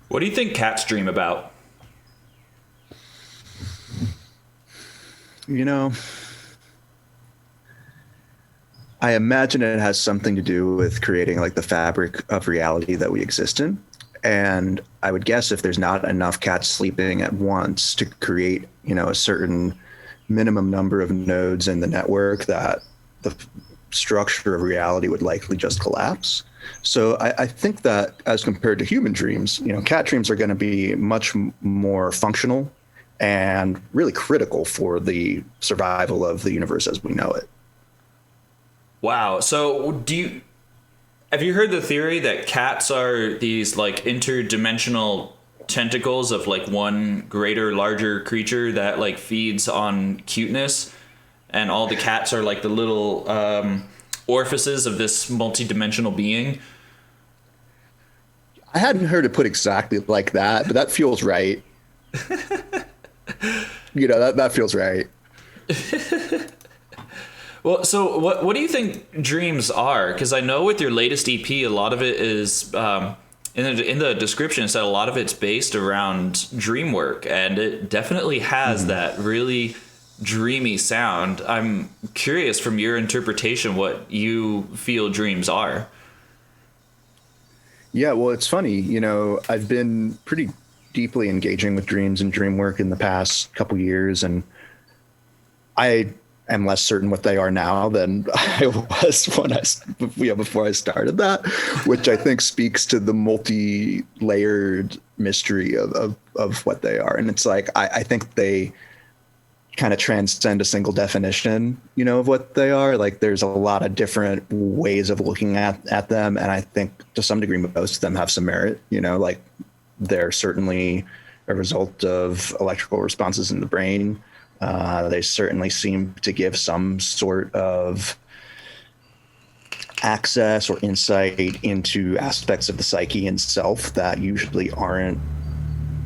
What do you think cats dream about? You know, I imagine it has something to do with creating like the fabric of reality that we exist in. And I would guess if there's not enough cats sleeping at once to create, a certain minimum number of nodes in the network, that the structure of reality would likely just collapse. So I think that as compared to human dreams, cat dreams are going to be much more functional and really critical for the survival of the universe as we know it. Wow. So, have you heard the theory that cats are these like interdimensional tentacles of like one greater, larger creature that like feeds on cuteness, and all the cats are like the little orifices of this multidimensional being? I hadn't heard it put exactly like that, but that feels right. That feels right. Well, so what do you think dreams are? Because I know with your latest EP, a lot of it is in the description. It said a lot of it's based around dream work, and it definitely has that really dreamy sound. I'm curious from your interpretation what you feel dreams are. Yeah, well, it's funny. I've been pretty deeply engaging with dreams and dream work in the past couple years, and I am less certain what they are now than I was before I started that, which I think speaks to the multi-layered mystery of what they are. And it's like I think they kind of transcend a single definition, of what they are. Like there's a lot of different ways of looking at them. And I think to some degree, most of them have some merit, like they're certainly a result of electrical responses in the brain. They certainly seem to give some sort of access or insight into aspects of the psyche and self that usually aren't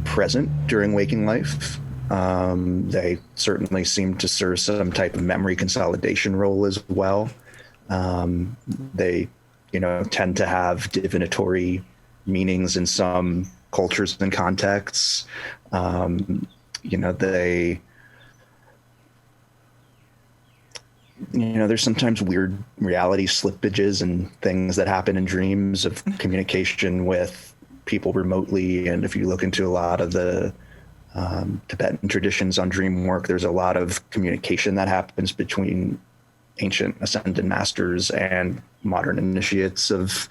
present during waking life. They certainly seem to serve some type of memory consolidation role as well. They, tend to have divinatory meanings in some cultures and contexts. They, there's sometimes weird reality slippages and things that happen in dreams of communication with people remotely. And if you look into a lot of the Tibetan traditions on dream work, there's a lot of communication that happens between ancient ascended masters and modern initiates of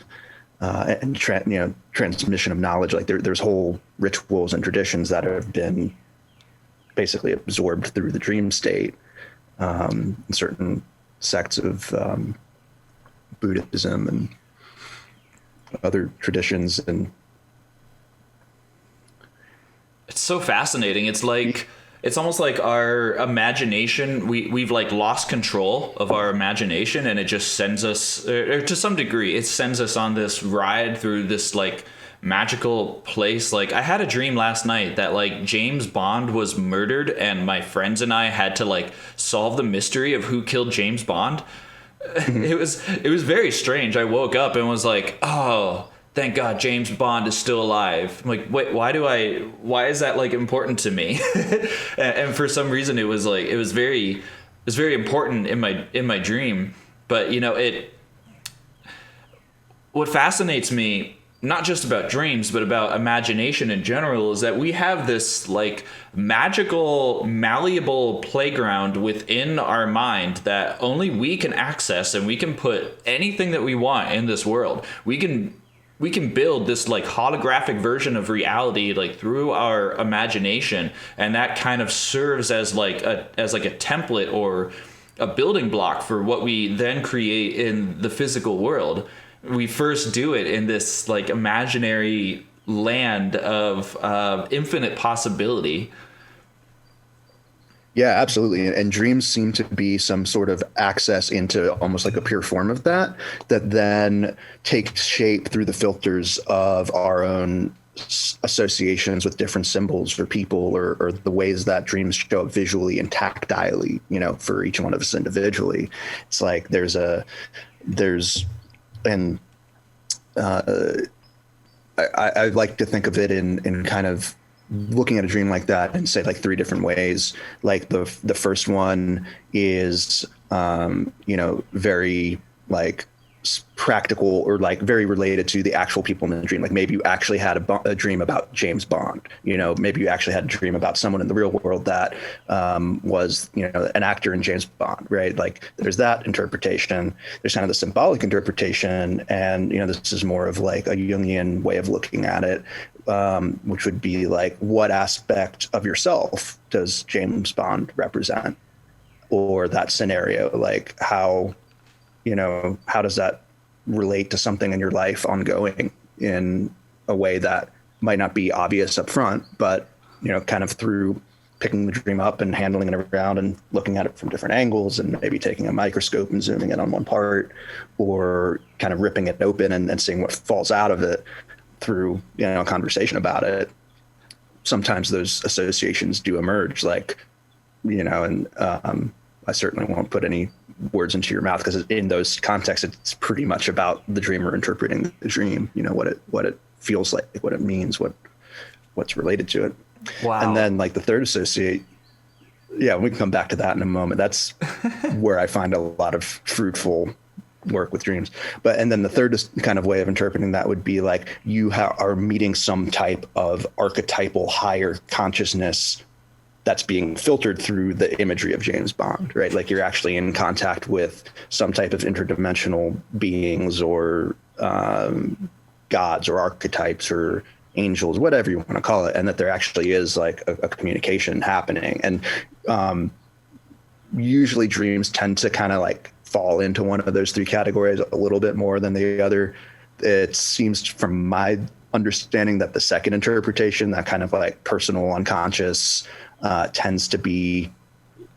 transmission of knowledge. Like there's whole rituals and traditions that have been basically absorbed through the dream state. Certain sects of Buddhism and other traditions. And It's so fascinating. It's almost like our imagination. We've like lost control of our imagination, and it just sends us, or to some degree, it sends us on this ride through this like magical place. Like I had a dream last night that like James Bond was murdered, and my friends and I had to like solve the mystery of who killed James Bond. It was very strange. I woke up and was like, oh, thank God James Bond is still alive. I'm like, wait, why is that like important to me? And for some reason it was like, it was very important in my dream. But what fascinates me, not just about dreams, but about imagination in general, is that we have this like magical, malleable playground within our mind that only we can access, and we can put anything that we want in this world. We can build this like holographic version of reality like through our imagination, and that kind of serves as like a template or a building block for what we then create in the physical world. We first do it in this like imaginary land of infinite possibility. yeah, absolutely. And dreams seem to be some sort of access into almost like a pure form of that then takes shape through the filters of our own associations with different symbols for people, or the ways that dreams show up visually and tactilely, for each one of us individually. It's like there's an I like to think of it in kind of looking at a dream like that and say like three different ways. Like the first one is, very like practical or like very related to the actual people in the dream. Like maybe you actually had a dream about James Bond, maybe you actually had a dream about someone in the real world that was, an actor in James Bond, right? Like there's that interpretation. There's kind of the symbolic interpretation. And, this is more of like a Jungian way of looking at it, which would be like, what aspect of yourself does James Bond represent? Or that scenario, like how does that relate to something in your life ongoing in a way that might not be obvious up front, but, kind of through picking the dream up and handling it around and looking at it from different angles and maybe taking a microscope and zooming in on one part, or kind of ripping it open and seeing what falls out of it through, a conversation about it. Sometimes those associations do emerge, like, and I certainly won't put any words into your mouth, because in those contexts, it's pretty much about the dreamer interpreting the dream, what it feels like, what it means, what's related to it. Wow. And then like the third associate, we can come back to that in a moment. That's where I find a lot of fruitful work with dreams. And then the third kind of way of interpreting that would be like you are meeting some type of archetypal higher consciousness that's being filtered through the imagery of James Bond, right? Like you're actually in contact with some type of interdimensional beings or gods or archetypes or angels, whatever you want to call it, and that there actually is like a communication happening. And usually dreams tend to kind of like fall into one of those three categories a little bit more than the other. It seems from my understanding that the second interpretation, that kind of like personal unconscious, tends to be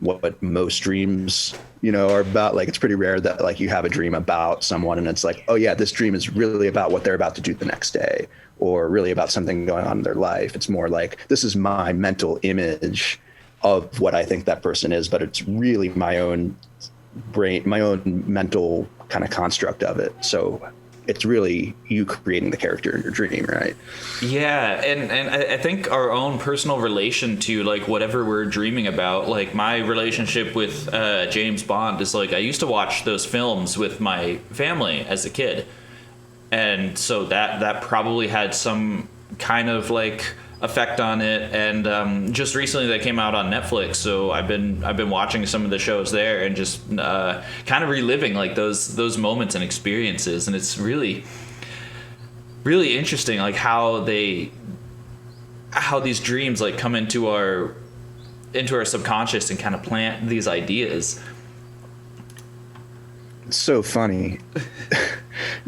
what most dreams, are about. Like it's pretty rare that like you have a dream about someone and it's like, oh yeah, this dream is really about what they're about to do the next day, or really about something going on in their life. It's more like, this is my mental image of what I think that person is, but it's really my own brain, my own mental kind of construct of it. So it's really you creating the character in your dream, right? Yeah, and I think our own personal relation to like whatever we're dreaming about, like my relationship with James Bond is like I used to watch those films with my family as a kid, and so that probably had some kind of like effect on it. And just recently that came out on Netflix, so I've been watching some of the shows there and just kind of reliving like those moments and experiences, and it's really interesting like how these dreams like come into our subconscious and kind of plant these ideas. It's so funny.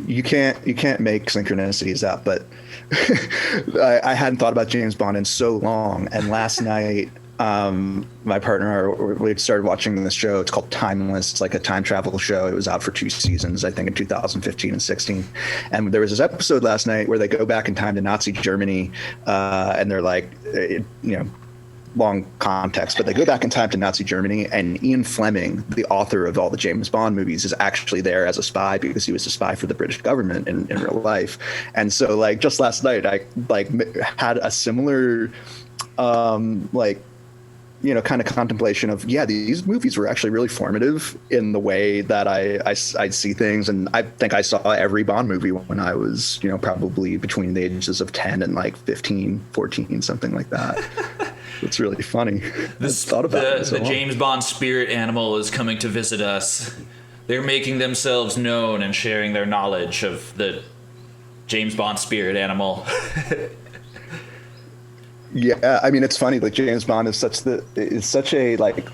you can't make synchronicities up, but I hadn't thought about James Bond in so long. And last night, my partner, we started watching this show. It's called Timeless. It's like a time travel show. It was out for 2 seasons, I think, in 2015 and 16. And there was this episode last night where they go back in time to Nazi Germany, and they're like, long context, but they go back in time to Nazi Germany, and Ian Fleming, the author of all the James Bond movies, is actually there as a spy because he was a spy for the British government in real life. And so like just last night, I like had a similar kind of contemplation of, these movies were actually really formative in the way that I see things. And I think I saw every Bond movie when I was, probably between the ages of 10 and like 15, 14, something like that. It's really funny. The James Bond spirit animal is coming to visit us. They're making themselves known and sharing their knowledge of the James Bond spirit animal. Yeah, I mean, it's funny. Like James Bond is such a like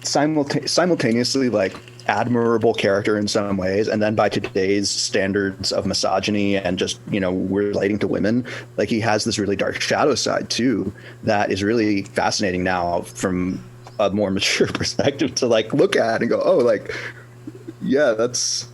simultaneously like admirable character in some ways, and then by today's standards of misogyny and just relating to women, like he has this really dark shadow side too that is really fascinating now from a more mature perspective to like look at and go, oh, like, yeah, that's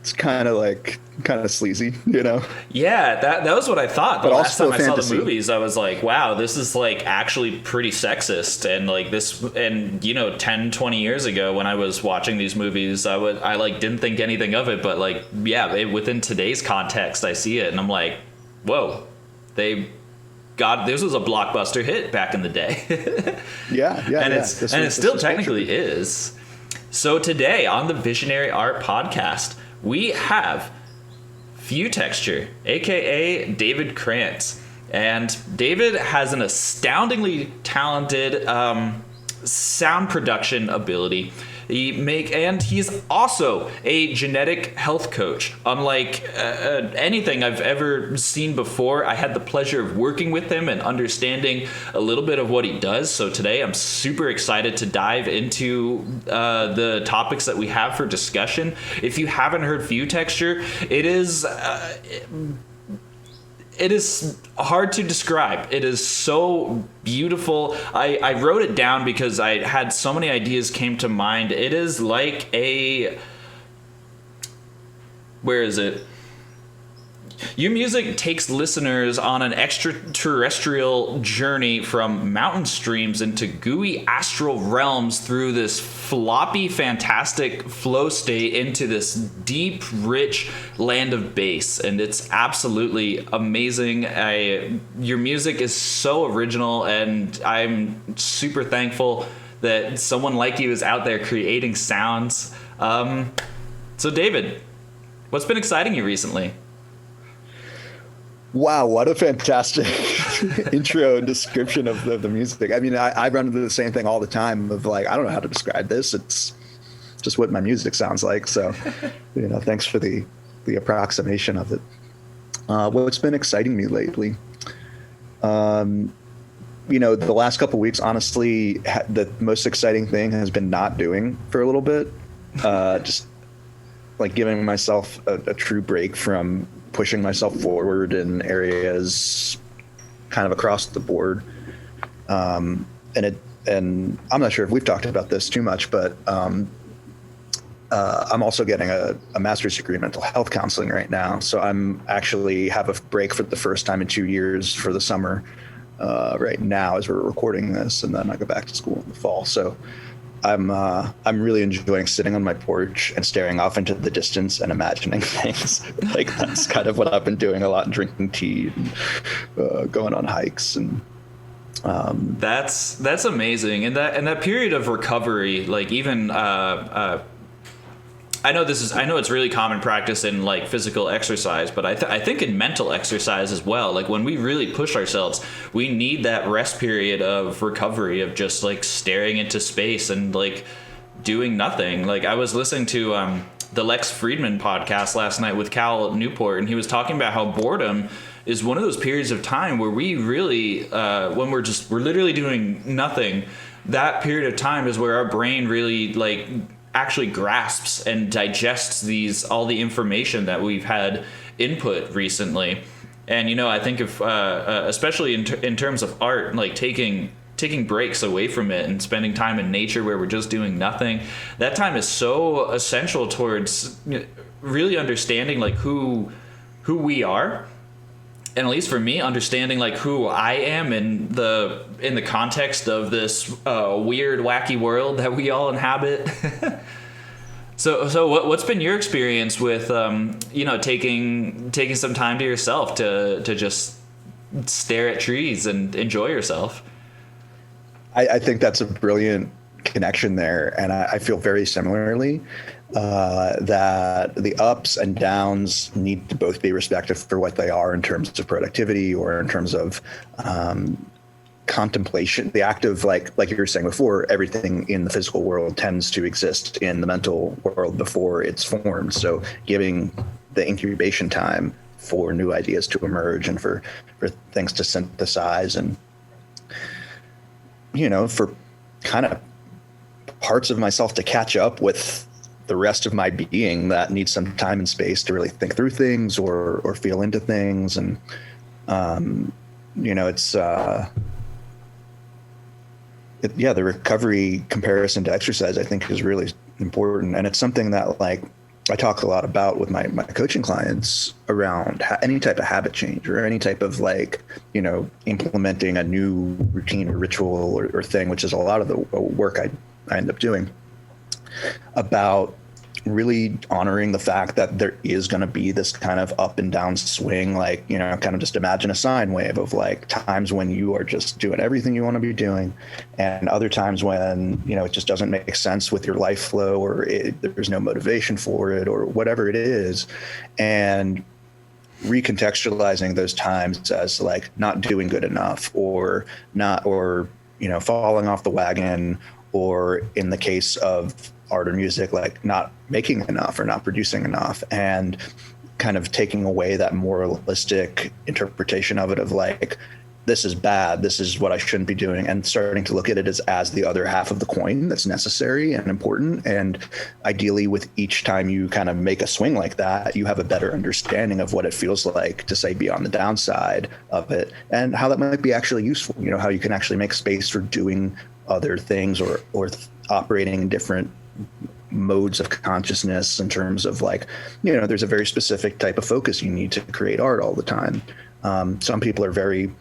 it's kind of sleazy, you know. Yeah, that was what I thought. The But last also time I saw the fantasy. movies, I was like, wow, this is like actually pretty sexist. And like this, and 10, 20 years ago when I was watching these movies, I like didn't think anything of it. But like, yeah, within today's context, I see it and I'm like, whoa, this was a blockbuster hit back in the day. Yeah, and yeah. it still technically is. So today on the Visionary Art Podcast, we have Futexture, aka David Krantz. And David has an astoundingly talented sound production ability. And he's also a genetic health coach. Unlike anything I've ever seen before, I had the pleasure of working with him and understanding a little bit of what he does. So today I'm super excited to dive into the topics that we have for discussion. If you haven't heard Futexture, it is hard to describe. It is so beautiful. I wrote it down because I had so many ideas came to mind. It is like where is it? Your music takes listeners on an extraterrestrial journey from mountain streams into gooey astral realms through this floppy, fantastic flow state into this deep, rich land of bass. And it's absolutely amazing. Your music is so original, and I'm super thankful that someone like you is out there creating sounds. So David, what's been exciting you recently? Wow, what a fantastic intro and description of the music. I mean, I run into the same thing all the time of like, I don't know how to describe this. It's just what my music sounds like. So, thanks for the approximation of it. What's been exciting me lately? The last couple of weeks, honestly, the most exciting thing has been not doing for a little bit. Just like giving myself a true break from pushing myself forward in areas kind of across the board. And I'm not sure if we've talked about this too much, but I'm also getting a master's degree in mental health counseling right now. So I'm actually have a break for the first time in 2 years for the summer right now as we're recording this, and then I go back to school in the fall. So I'm really enjoying sitting on my porch and staring off into the distance and imagining things. Like that's kind of what I've been doing a lot, drinking tea and going on hikes. And that's amazing. And that period of recovery, like even I know it's really common practice in like physical exercise, but I think in mental exercise as well. Like when we really push ourselves, we need that rest period of recovery of just like staring into space and like doing nothing. Like I was listening to the Lex Friedman podcast last night with Cal Newport, and he was talking about how boredom is one of those periods of time where we really, when we're literally doing nothing, that period of time is where our brain really like actually grasps and digests all the information that we've had input recently. And I think if especially in terms of art, like taking breaks away from it and spending time in nature where we're just doing nothing, that time is so essential towards really understanding like who we are. And at least for me, understanding like who I am in the context of this weird, wacky world that we all inhabit. So what's been your experience with taking some time to yourself to just stare at trees and enjoy yourself? I think that's a brilliant connection there, and I feel very similarly. That the ups and downs need to both be respected for what they are in terms of productivity or in terms of contemplation. The act of like you were saying before, everything in the physical world tends to exist in the mental world before it's formed. So giving the incubation time for new ideas to emerge and for things to synthesize and, for kind of parts of myself to catch up with the rest of my being that needs some time and space to really think through things or feel into things. And, it's, the recovery comparison to exercise, I think, is really important. And it's something that like I talk a lot about with my coaching clients around any type of habit change or any type of like, implementing a new routine or ritual or thing, which is a lot of the work I end up doing, about really honoring the fact that there is going to be this kind of up and down swing, like, kind of just imagine a sine wave of like times when you are just doing everything you want to be doing and other times when, it just doesn't make sense with your life flow or there's no motivation for it or whatever it is. And recontextualizing those times as like not doing good enough or falling off the wagon, or in the case of art or music, like not making enough or not producing enough, and kind of taking away that moralistic interpretation of it of like, this is bad, this is what I shouldn't be doing, and starting to look at it as the other half of the coin that's necessary and important. And ideally with each time you kind of make a swing like that, you have a better understanding of what it feels like to say be on the downside of it and how that might be actually useful, how you can actually make space for doing other things or operating in different modes of consciousness in terms of like, there's a very specific type of focus you need to create art all the time. Some people are very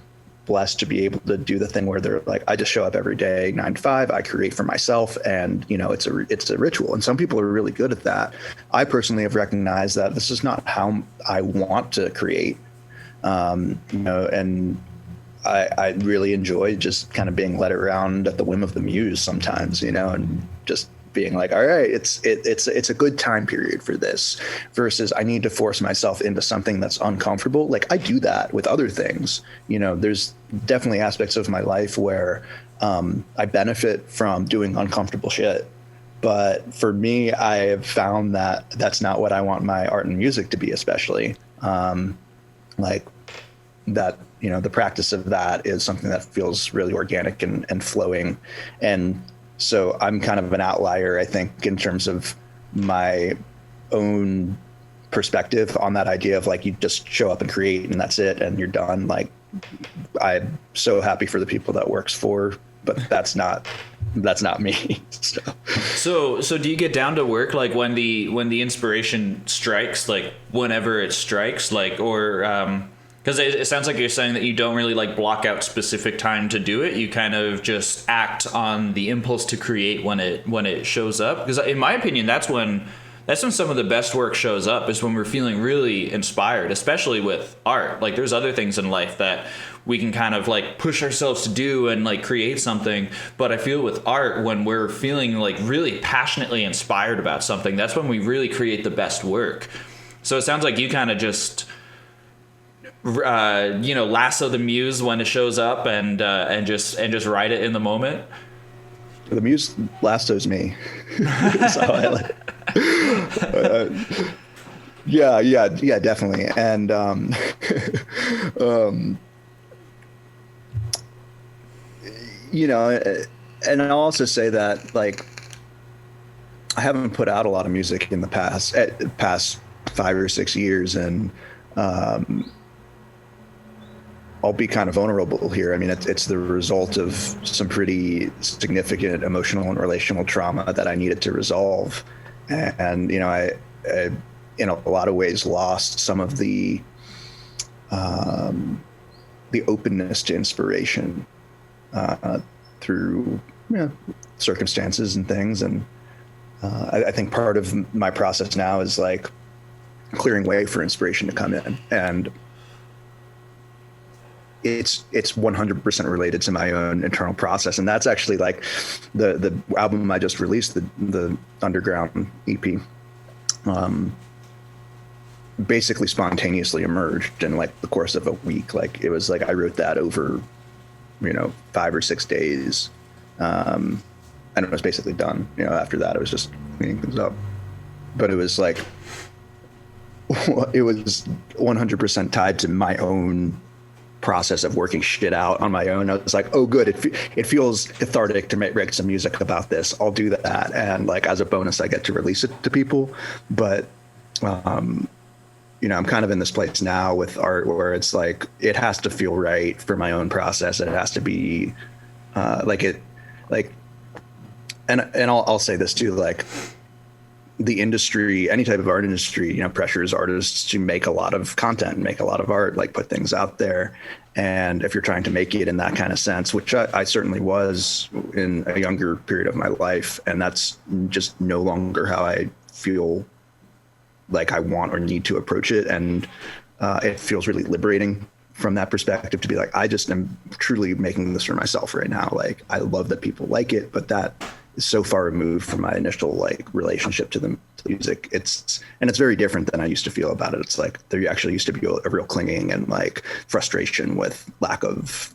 blessed to be able to do the thing where they're like, I just show up every day, 9 to 5, I create for myself, and it's a ritual. And some people are really good at that. I personally have recognized that this is not how I want to create, and I really enjoy just kind of being led around at the whim of the muse sometimes, and just being like, all right, it's a good time period for this, versus I need to force myself into something that's uncomfortable. Like I do that with other things. There's definitely aspects of my life where I benefit from doing uncomfortable shit. But for me, I have found that that's not what I want my art and music to be, especially like that. The practice of that is something that feels really organic and flowing. And so I'm kind of an outlier, I think, in terms of my own perspective on that idea of like, you just show up and create and that's it and you're done. Like, I'm so happy for the people that works for, but that's not me. So do you get down to work like when the inspiration strikes, like whenever it strikes, like, or because it sounds like you're saying that you don't really like block out specific time to do it. You kind of just act on the impulse to create when it shows up. Because in my opinion, that's when some of the best work shows up, is when we're feeling really inspired, especially with art. Like there's other things in life that we can kind of like push ourselves to do and like create something. But I feel with art, when we're feeling like really passionately inspired about something, that's when we really create the best work. So it sounds like you kind of just lasso the muse when it shows up and just write it in the moment. The muse lassos me. So I like, yeah, definitely. And and I'll also say that like I haven't put out a lot of music in the past 5 or 6 years, and I'll be kind of vulnerable here. I mean, it's the result of some pretty significant emotional and relational trauma that I needed to resolve. And, I in a lot of ways lost some of the openness to inspiration through circumstances and things. And I think part of my process now is like clearing way for inspiration to come in. And it's 100% related to my own internal process. And that's actually like the album I just released, the Underground EP, basically spontaneously emerged in like the course of a week. Like it was like I wrote that over 5 or 6 days, and it was basically done. After that it was just cleaning things up. But it was like it was 100% tied to my own process of working shit out on my own. I was like, oh good, it feels cathartic to write some music about this, I'll do that, and like as a bonus I get to release it to people. But I'm kind of in this place now with art where it's like it has to feel right for my own process. It has to be and I'll say this too, like the industry, any type of art industry, pressures artists to make a lot of content, make a lot of art, like put things out there. And if you're trying to make it in that kind of sense, which I certainly was in a younger period of my life, and that's just no longer how I feel like I want or need to approach it. And it feels really liberating from that perspective to be like, I just am truly making this for myself right now. Like, I love that people like it, but that is so far removed from my initial like relationship to the music. It's very different than I used to feel about it. It's like there actually used to be a real clinging and like frustration with lack of,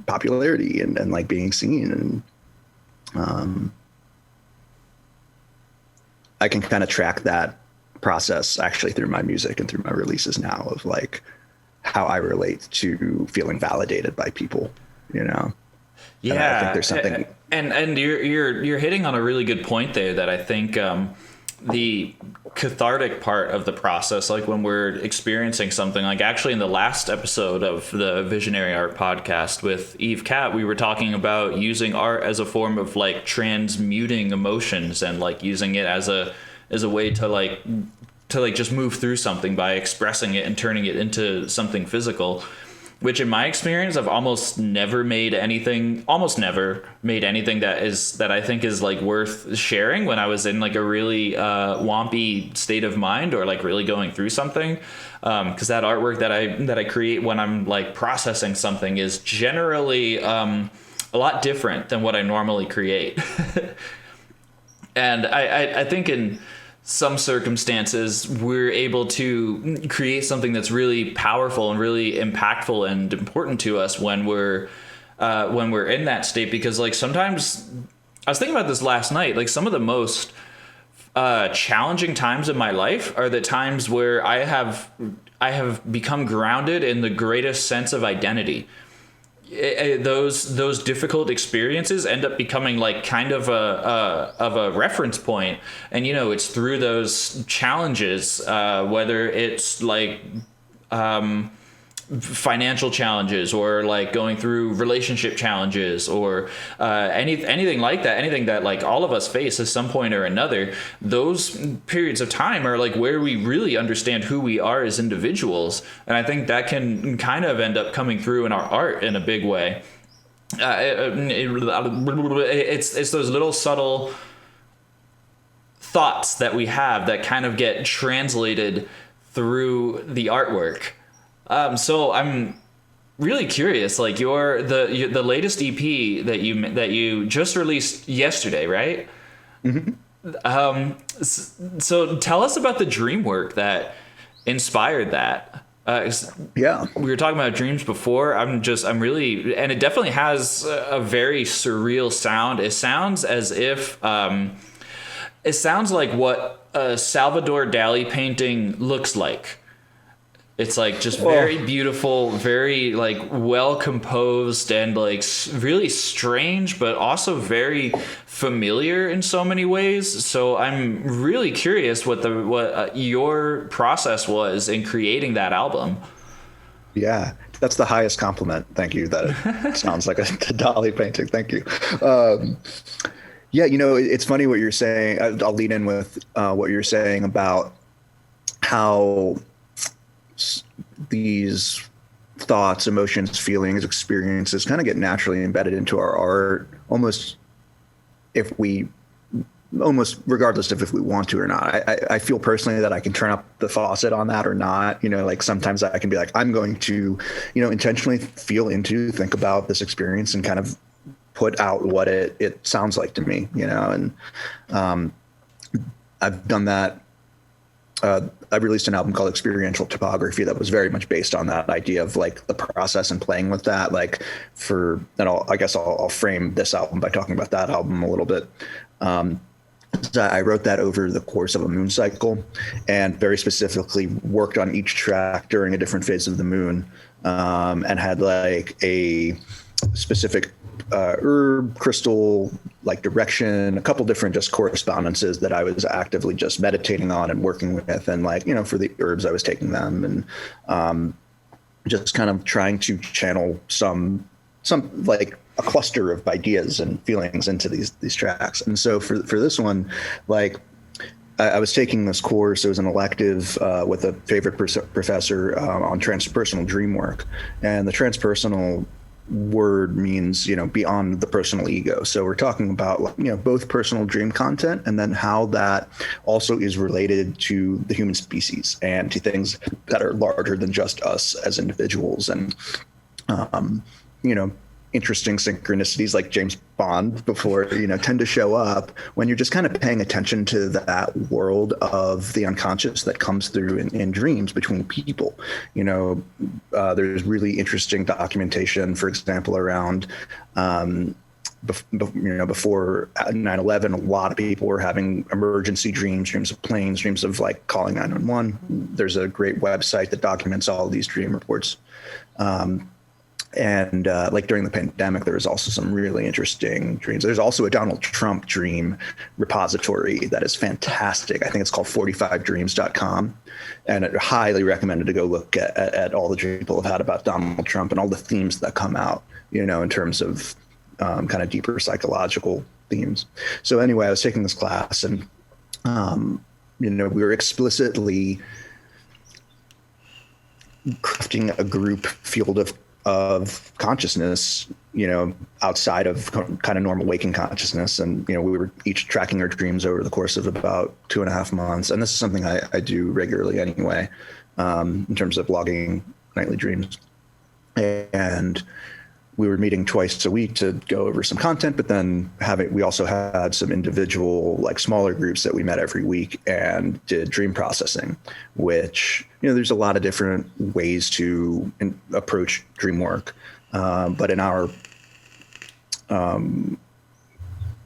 popularity and like being seen. And I can kind of track that process actually through my music and through my releases now of like how I relate to feeling validated by people, Yeah. And I think there's something. And you're hitting on a really good point there that I think the cathartic part of the process, like when we're experiencing something, like actually in the last episode of the Visionary Art podcast with Eve Cat, we were talking about using art as a form of like transmuting emotions and like using it as a way to just move through something by expressing it and turning it into something physical. Which in my experience, I've almost never made anything that I think is like worth sharing when I was in like a really wompy state of mind or like really going through something. Because that artwork that I create when I'm like processing something is generally a lot different than what I normally create. And I think in some circumstances we're able to create something that's really powerful and really impactful and important to us when we're in that state, because like sometimes I was thinking about this last night, like some of the most challenging times of my life are the times where I have become grounded in the greatest sense of identity. Those difficult experiences end up becoming like kind of a reference point, and it's through those challenges, whether it's like financial challenges or like going through relationship challenges or anything like that, anything that like all of us face at some point or another. Those periods of time are like where we really understand who we are as individuals, and I think that can kind of end up coming through in our art in a big way. It's those little subtle thoughts that we have that kind of get translated through the artwork. So I'm really curious, like the latest EP that you just released yesterday, right? Mm-hmm. So tell us about the dreamwork that inspired that. Yeah, we were talking about dreams before. I'm really, and it definitely has a very surreal sound. It sounds as if, it sounds like what a Salvador Dali painting looks like. It's like just very beautiful, very like well composed and like really strange, but also very familiar in so many ways. So I'm really curious what your process was in creating that album. Yeah, that's the highest compliment. Thank you. That it sounds like a Dali painting. Thank you. Yeah, it's funny what you're saying. I'll lead in with what you're saying about how these thoughts, emotions, feelings, experiences kind of get naturally embedded into our art, almost regardless of if we want to or not. I feel personally that I can turn up the faucet on that or not. Like sometimes I can be like, I'm going to, intentionally think about this experience and kind of put out what it sounds like to me, and I've done that. I released an album called Experiential Topography that was very much based on that idea of like the process and playing with that. Like I'll frame this album by talking about that album a little bit. I wrote that over the course of a moon cycle and very specifically worked on each track during a different phase of the moon, and had like a specific herb, crystal, like direction, a couple different just correspondences that I was actively just meditating on and working with. And like, for the herbs, I was taking them and just kind of trying to channel some like a cluster of ideas and feelings into these tracks. And so for this one, like I was taking this course. It was an elective with a favorite professor on transpersonal dream work, and the transpersonal word means, beyond the personal ego. So we're talking about, both personal dream content and then how that also is related to the human species and to things that are larger than just us as individuals. And, interesting synchronicities like James Bond before, tend to show up when you're just kind of paying attention to that world of the unconscious that comes through in dreams between people. There's really interesting documentation, for example, around, before 9/11, a lot of people were having emergency dreams, dreams of planes, dreams of like calling 911. There's a great website that documents all of these dream reports. And like during the pandemic, there was also some really interesting dreams. There's also a Donald Trump dream repository that is fantastic. I think it's called 45dreams.com. And I highly recommended to go look at all the dreams people have had about Donald Trump and all the themes that come out, in terms of kind of deeper psychological themes. So anyway, I was taking this class and, we were explicitly crafting a group field of consciousness, outside of kind of normal waking consciousness. And, we were each tracking our dreams over the course of about 2.5 months. And this is something I do regularly anyway, in terms of logging nightly dreams. And we were meeting twice a week to go over some content, but then we also had some individual, like smaller groups that we met every week and did dream processing, which, there's a lot of different ways to approach dream work. But in our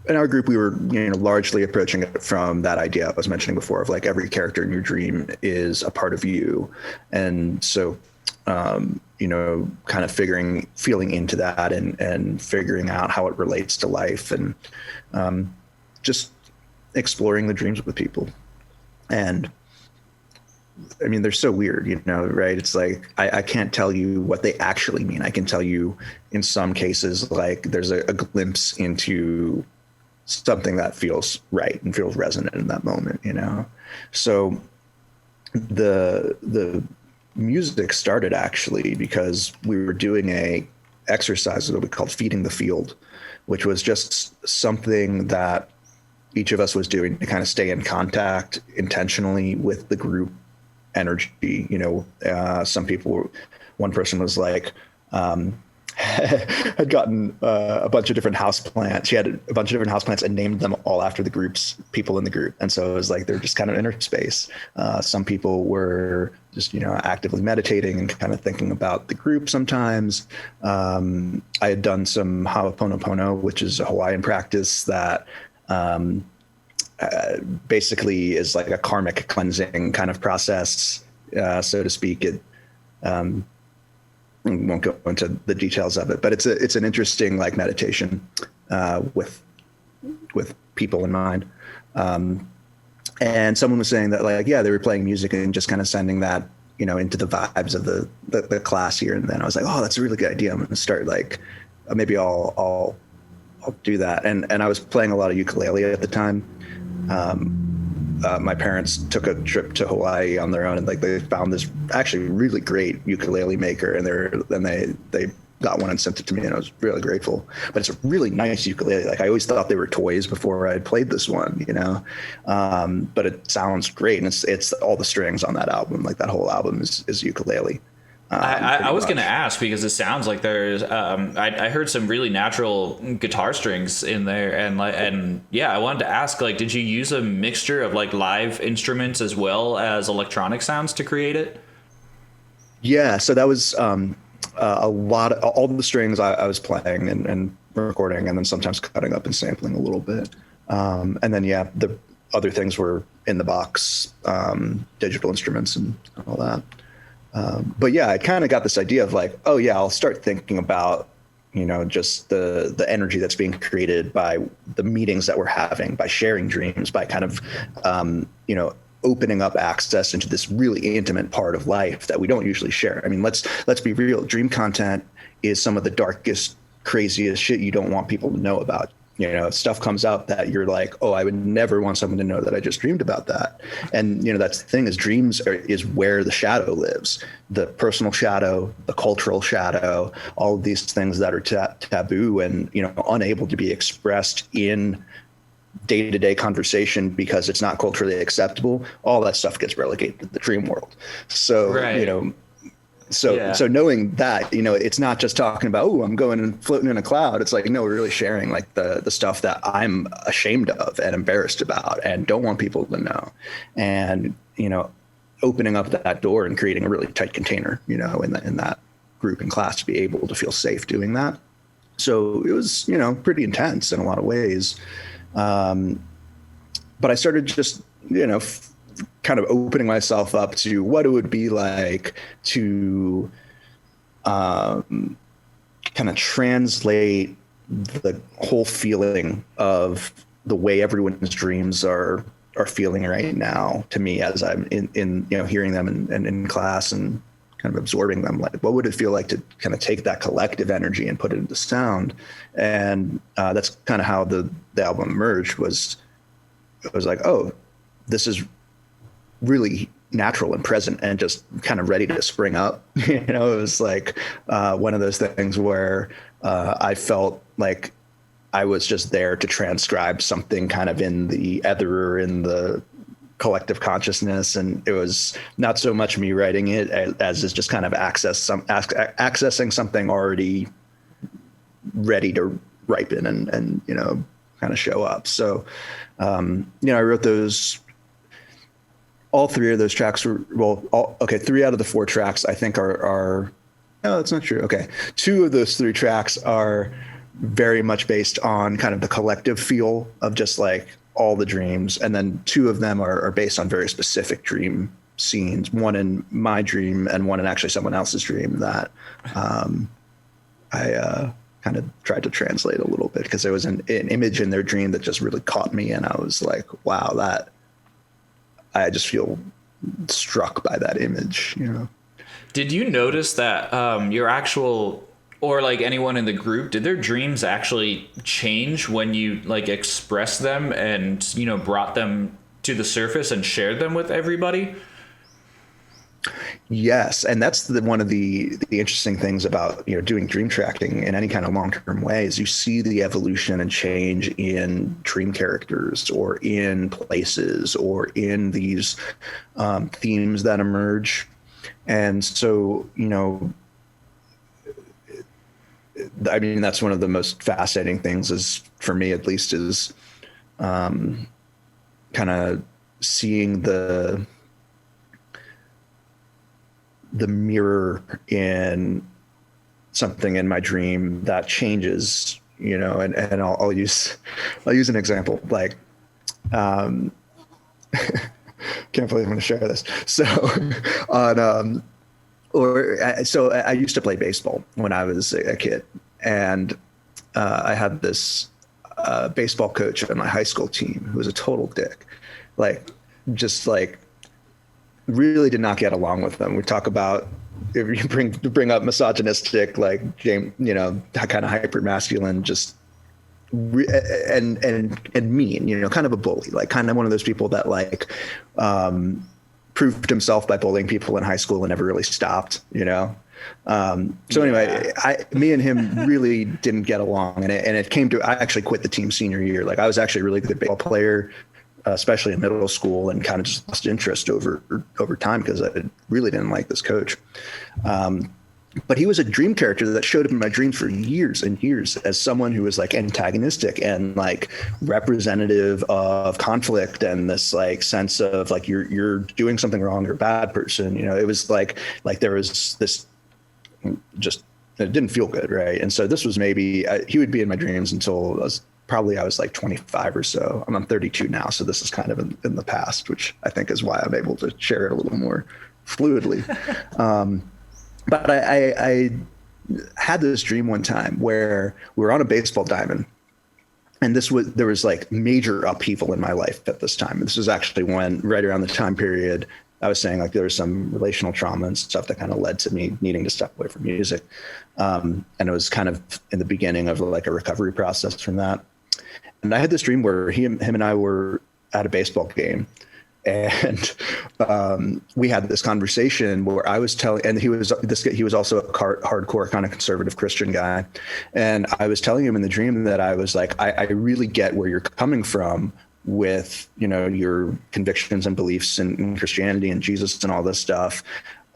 group, we were, largely approaching it from that idea I was mentioning before of like every character in your dream is a part of you. And so, kind of feeling into that and figuring out how it relates to life and just exploring the dreams with people. And I mean, they're so weird, right? It's like, I can't tell you what they actually mean. I can tell you in some cases, like there's a glimpse into something that feels right and feels resonant in that moment, So the music started actually because we were doing a exercise that we called feeding the field, which was just something that each of us was doing to kind of stay in contact intentionally with the group energy. Some people, one person was like, had gotten a bunch of different houseplants. She had a bunch of different houseplants and named them all after the group's people in the group. And so it was like, they're just kind of inner space. Some people were just, actively meditating and kind of thinking about the group sometimes. I had done some Ho'oponopono, which is a Hawaiian practice that basically is like a karmic cleansing kind of process, so to speak. It, we won't go into the details of it, but it's an interesting like meditation with people in mind. And someone was saying that like, yeah, they were playing music and just kind of sending that, into the vibes of the class here. And then I was like, oh, that's a really good idea. I'm going to start like, maybe I'll do that. And I was playing a lot of ukulele at the time. My parents took a trip to Hawaii on their own, and like they found this actually really great ukulele maker, and they got one and sent it to me, and I was really grateful. But it's a really nice ukulele. Like I always thought they were toys before I played this one, but it sounds great, and it's all the strings on that album. Like that whole album is ukulele. I was going to ask because it sounds like there's I heard some really natural guitar strings in there, and I wanted to ask, like, did you use a mixture of like live instruments as well as electronic sounds to create it? Yeah, so that was a lot of all the strings I was playing and recording, and then sometimes cutting up and sampling a little bit, and then the other things were in the box, digital instruments and all that. But I kind of got this idea of like, oh yeah, I'll start thinking about, just the energy that's being created by the meetings that we're having, by sharing dreams, by kind of, opening up access into this really intimate part of life that we don't usually share. I mean, let's be real. Dream content is some of the darkest, craziest shit you don't want people to know about. stuff comes out that you're like, oh, I would never want someone to know that I just dreamed about that. And, that's the thing, is is where the shadow lives, the personal shadow, the cultural shadow, all of these things that are taboo and, unable to be expressed in day-to-day conversation because it's not culturally acceptable. All that stuff gets relegated to the dream world. So, Right. So knowing that, it's not just talking about, oh, I'm going and floating in a cloud. It's like, no, we're really sharing like the stuff that I'm ashamed of and embarrassed about and don't want people to know. And, opening up that door and creating a really tight container, in that group and class to be able to feel safe doing that. So it was, pretty intense in a lot of ways. But I started just, kind of opening myself up to what it would be like to kind of translate the whole feeling of the way everyone's dreams are feeling right now to me as I'm in hearing them and in class and kind of absorbing them. Like, what would it feel like to kind of take that collective energy and put it into sound? And that's kind of how the album emerged. It was like, oh, this is really natural and present and just kind of ready to spring up. It was like one of those things where I felt like I was just there to transcribe something kind of in the ether, in the collective consciousness. And it was not so much me writing it as is just kind of accessing something already ready to ripen and kind of show up. So, I wrote those. All three of those tracks were, three out of the four tracks I think are no, that's not true. Okay. Two of those three tracks are very much based on kind of the collective feel of just like all the dreams. And then two of them are based on very specific dream scenes, one in my dream and one in actually someone else's dream that I kind of tried to translate a little bit because there was an image in their dream that just really caught me. And I was like, wow, I just feel struck by that image, Did you notice that your actual, or like anyone in the group, did their dreams actually change when you like expressed them and, brought them to the surface and shared them with everybody? Yes, and that's one of the interesting things about doing dream tracking in any kind of long-term way is you see the evolution and change in dream characters or in places or in these themes that emerge. And so I mean, that's one of the most fascinating things, is for me at least, is kind of seeing the mirror in something in my dream that changes, and I'll use an example. Like, can't believe I'm going to share this. So so I used to play baseball when I was a kid, and I had this baseball coach on my high school team who was a total dick, just really did not get along with them. We talk about, if you bring up misogynistic, like James, kind of hyper masculine, just and mean, kind of a bully, like kind of one of those people that proved himself by bullying people in high school and never really stopped, So anyway, me and him really didn't get along, and it came to, I actually quit the team senior year. Like, I was actually a really good baseball player, especially in middle school, and kind of just lost interest over time because I really didn't like this coach. But he was a dream character that showed up in my dreams for years and years as someone who was like antagonistic and like representative of conflict and this like sense of like you're doing something wrong, you're a bad person. It was like there was this just, it didn't feel good, right? And so this was maybe he would be in my dreams until I was like 25 or so. I'm 32 now, so this is kind of in the past, which I think is why I'm able to share it a little more fluidly. But I had this dream one time where we were on a baseball diamond, and there was like major upheaval in my life at this time. This was actually right around the time period I was saying, like, there was some relational trauma and stuff that kind of led to me needing to step away from music. And it was kind of in the beginning of like a recovery process from that. I had this dream where him and I were at a baseball game, and we had this conversation where I was telling, and he was also a hardcore kind of conservative Christian guy, and I was telling him in the dream that I was like, I really get where you're coming from with, you know, your convictions and beliefs in Christianity and Jesus and all this stuff.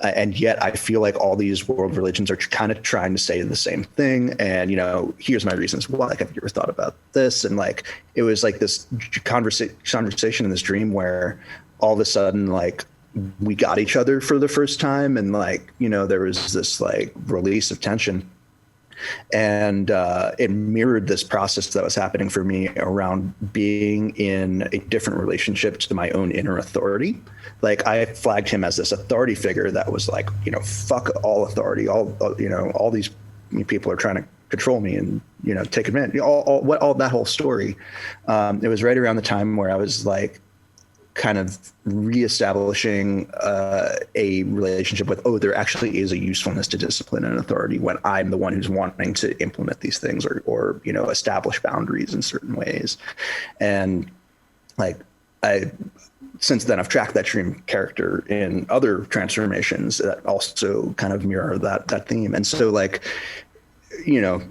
And yet I feel like all these world religions are kind of trying to say the same thing. And, you know, here's my reasons why. Like, have you ever thought about this? And like, it was like this conversation in this dream where all of a sudden, like, we got each other for the first time. And like, you know, there was this like release of tension. And it mirrored this process that was happening for me around being in a different relationship to my own inner authority. Like, I flagged him as this authority figure that was like, you know, fuck all authority, all these people are trying to control me and, you know, take advantage, all that whole story. It was right around the time where I was like, kind of reestablishing a relationship with, there actually is a usefulness to discipline and authority when I'm the one who's wanting to implement these things or you know, establish boundaries in certain ways. And like, since then I've tracked that dream character in other transformations that also kind of mirror that theme. And so like, you know,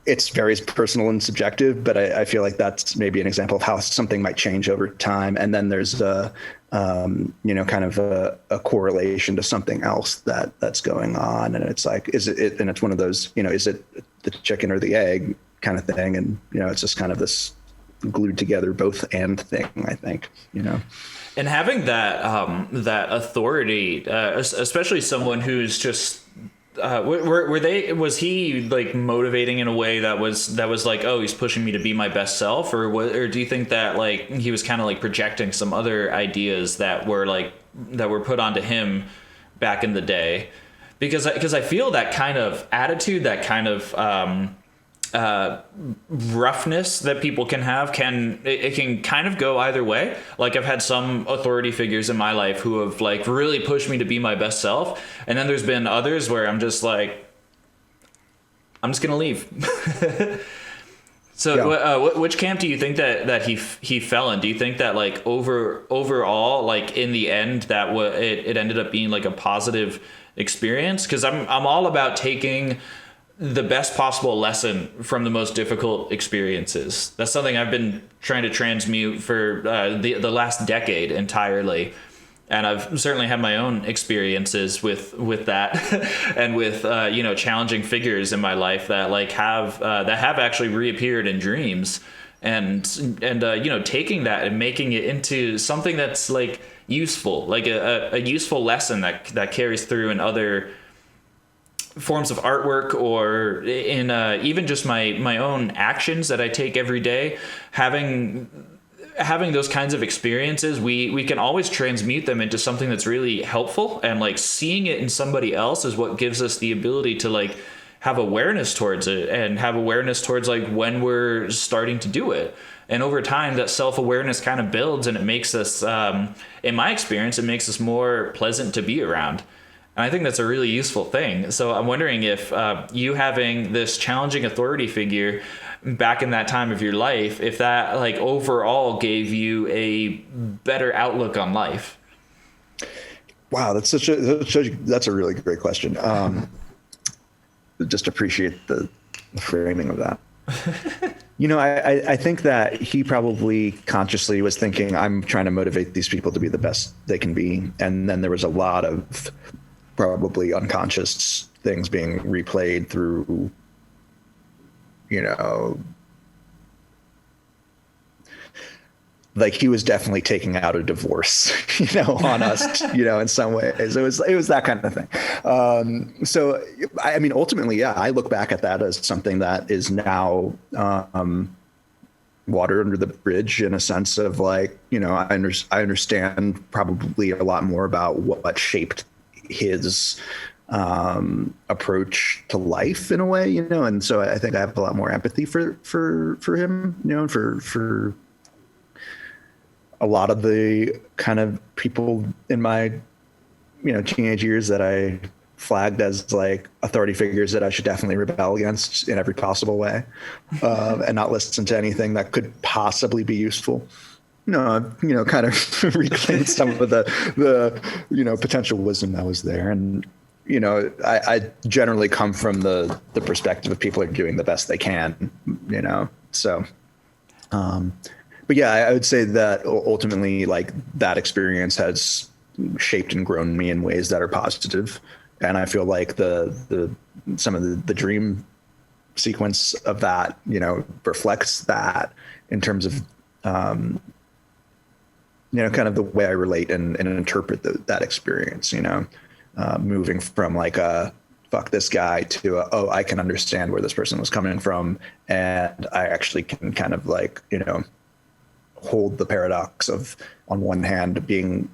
it's very personal and subjective, but I feel like that's maybe an example of how something might change over time. And then there's a, you know, kind of a correlation to something else that's going on. And it's like, and it's one of those, you know, is it the chicken or the egg kind of thing? And, you know, it's just kind of this glued together both and thing, I think, you know. And having that authority, especially someone who's just, was he like motivating in a way that was like, oh, he's pushing me to be my best self, or do you think that like he was kind of like projecting some other ideas that were put onto him back in the day? Because I feel that kind of attitude, that kind of roughness that people can have can kind of go either way. Like, I've had some authority figures in my life who have like really pushed me to be my best self, and then there's been others where I'm just like, I'm just gonna leave. So yeah. Which camp do you think that he fell in? Do you think that like overall, like in the end, that it ended up being like a positive experience? Because I'm all about taking the best possible lesson from the most difficult experiences. That's something I've been trying to transmute for the last decade entirely. And I've certainly had my own experiences with that and with, you know, challenging figures in my life that like have actually reappeared in dreams, and you know, taking that and making it into something that's like useful, like a useful lesson that carries through in other forms of artwork, or in even just my own actions that I take every day. Having those kinds of experiences, we can always transmute them into something that's really helpful, and like seeing it in somebody else is what gives us the ability to like have awareness towards it, and have awareness towards like when we're starting to do it. And over time, that self-awareness kind of builds, and it makes us, in my experience, it makes us more pleasant to be around. And I think that's a really useful thing. So I'm wondering if you having this challenging authority figure back in that time of your life, if that like overall gave you a better outlook on life. Wow, that's that's a really great question. Just appreciate the framing of that. You know, I think that he probably consciously was thinking, I'm trying to motivate these people to be the best they can be. And then there was a lot of probably unconscious things being replayed through, you know, like he was definitely taking out a divorce, you know, on us, you know, in some ways. It was that kind of thing. So, I mean, ultimately, yeah, I look back at that as something that is now water under the bridge, in a sense of like, you know, I understand probably a lot more about what shaped his approach to life in a way, you know, and so I think I have a lot more empathy for him, you know, and for a lot of the kind of people in my, you know, teenage years that I flagged as like authority figures that I should definitely rebel against in every possible way, and not listen to anything that could possibly be useful. Kind of reclaimed some of the potential wisdom that was there. And, I generally come from the perspective of people are doing the best they can, so, but yeah, I would say that ultimately, like, that experience has shaped and grown me in ways that are positive. And I feel like some of the dream sequence of that, reflects that in terms of, kind of the way I relate and interpret that experience, moving from like a fuck this guy to oh, I can understand where this person was coming from. And I actually can kind of like, hold the paradox of, on one hand, being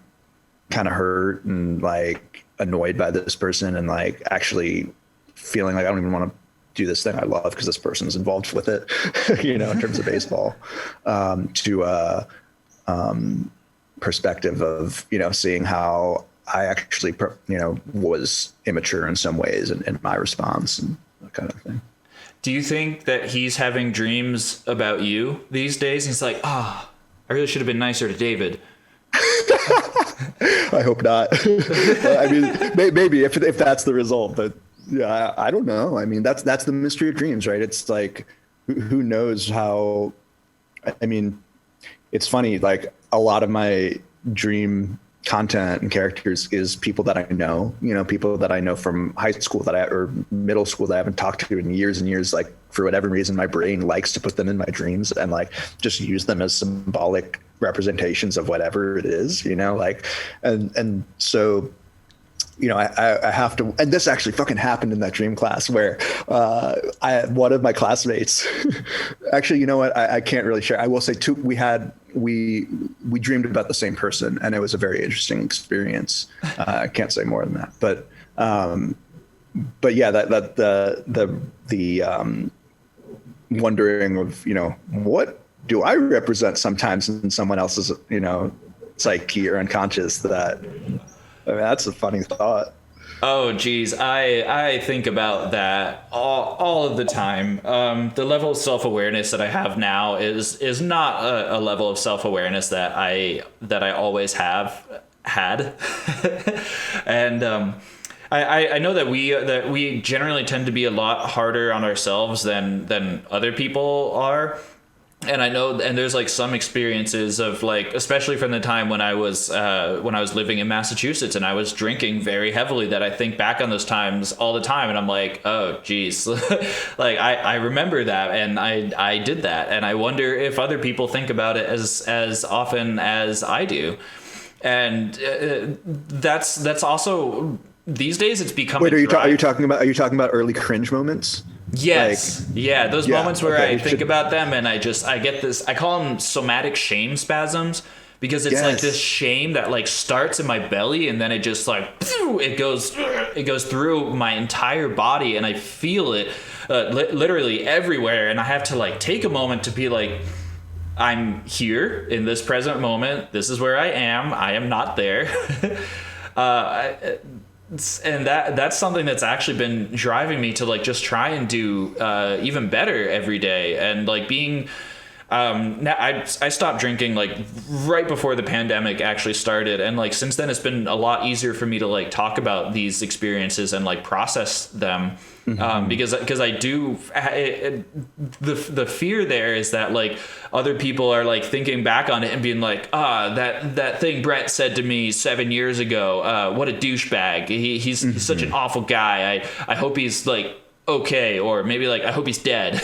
kind of hurt and like annoyed by this person, and like actually feeling like I don't even want to do this thing I love because this person's involved with it, in terms of baseball, to perspective of, seeing how I actually, was immature in some ways in my response and that kind of thing. Do you think that he's having dreams about you these days? He's like, I really should have been nicer to David. I hope not. I mean, maybe if that's the result, but yeah, I don't know. I mean, that's the mystery of dreams, right? It's like, who knows how, I mean, it's funny, like a lot of my dream content and characters is people that I know, people that I know from high school or middle school that I haven't talked to in years and years. Like, for whatever reason, my brain likes to put them in my dreams and like just use them as symbolic representations of whatever it is, like, and so, I have to, and this actually fucking happened in that dream class where one of my classmates, actually, you know what, I can't really share. I will say we dreamed about the same person, and it was a very interesting experience. I can't say more than that, but yeah, that the wondering of, what do I represent sometimes in someone else's, psyche or unconscious, that, I mean, that's a funny thought. Oh, geez. I think about that all of the time. The level of self-awareness that I have now is not a level of self-awareness that I always have had. And I know that we generally tend to be a lot harder on ourselves than other people are. And I know, and there's like some experiences of like, especially from the time when I was living in Massachusetts and I was drinking very heavily, that I think back on those times all the time, and I'm like, oh geez, like I remember that, and I did that, and I wonder if other people think about it as often as I do, and that's also, these days it's become. Wait, are you talking about early cringe moments? Yes. Like, yeah. Those moments where okay, I think about them and I get this, I call them somatic shame spasms, because it's like this shame that like starts in my belly and then it just like, it goes through my entire body, and I feel it literally everywhere. And I have to like take a moment to be like, I'm here in this present moment. This is where I am not there. And that's something that's actually been driving me to like just try and do even better every day. And like being now I stopped drinking like right before the pandemic actually started, and like since then it's been a lot easier for me to like talk about these experiences and like process them. Because I do, the fear there is that like other people are like thinking back on it and being like, that thing Brett said to me 7 years ago, what a douchebag. He's such an awful guy. I hope he's like okay, or maybe like I hope he's dead.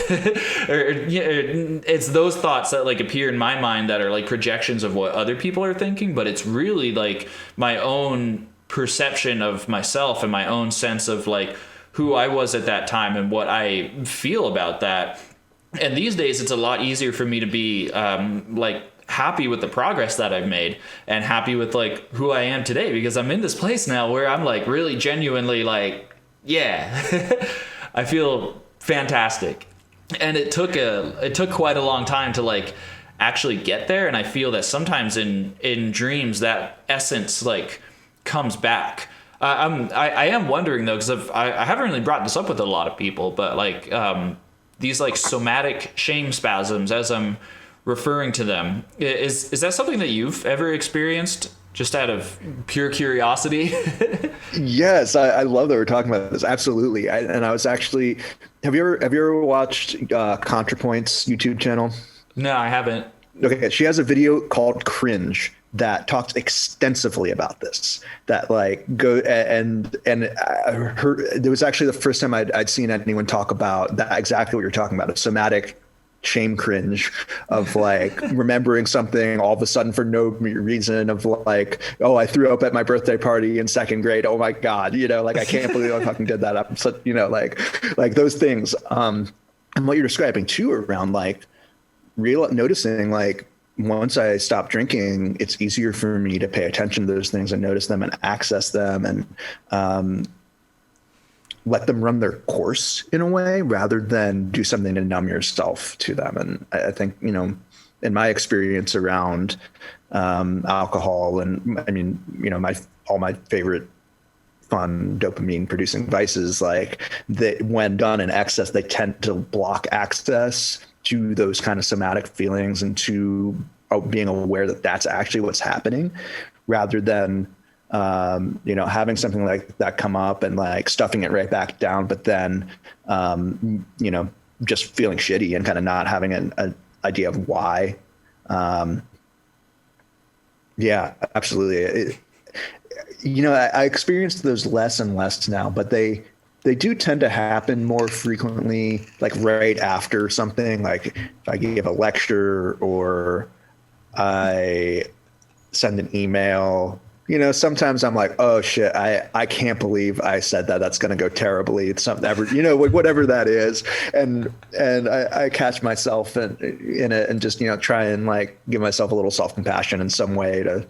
or it's those thoughts that like appear in my mind that are like projections of what other people are thinking, but it's really like my own perception of myself and my own sense of like who I was at that time and what I feel about that. And these days it's a lot easier for me to be like happy with the progress that I've made and happy with like who I am today, because I'm in this place now where I'm like really genuinely like, yeah, I feel fantastic. And it took quite a long time to like actually get there. And I feel that sometimes in dreams that essence like comes back. I am wondering though, because I haven't really brought this up with a lot of people, but like these like somatic shame spasms, as I'm referring to them, is that something that you've ever experienced, just out of pure curiosity? Yes, I love that we're talking about this. Absolutely. And I was actually, have you ever watched ContraPoint's YouTube channel? No, I haven't. Okay, she has a video called Cringe that talks extensively about this. That like go and her. It was actually the first time I'd seen anyone talk about that, exactly what you're talking about, a somatic shame cringe of like remembering something all of a sudden for no reason, of like, oh, I threw up at my birthday party in second grade. Oh my God, like I can't believe I fucking did that. I'm such, like those things. And what you're describing too around like noticing, like once I stop drinking, it's easier for me to pay attention to those things and notice them and access them and let them run their course in a way, rather than do something to numb yourself to them. And I think, in my experience around alcohol, and I mean, all my favorite fun dopamine producing vices, like that when done in excess, they tend to block access to those kind of somatic feelings and to being aware that that's actually what's happening, rather than having something like that come up and like stuffing it right back down, but then just feeling shitty and kind of not having an idea of why. Yeah, absolutely. I experienced those less and less now, but they do tend to happen more frequently, like right after something, like if I give a lecture or I send an email. Sometimes I'm like, oh shit, I can't believe I said that. That's going to go terribly. It's something whatever that is. And I catch myself in it and just, try and like give myself a little self-compassion in some way to,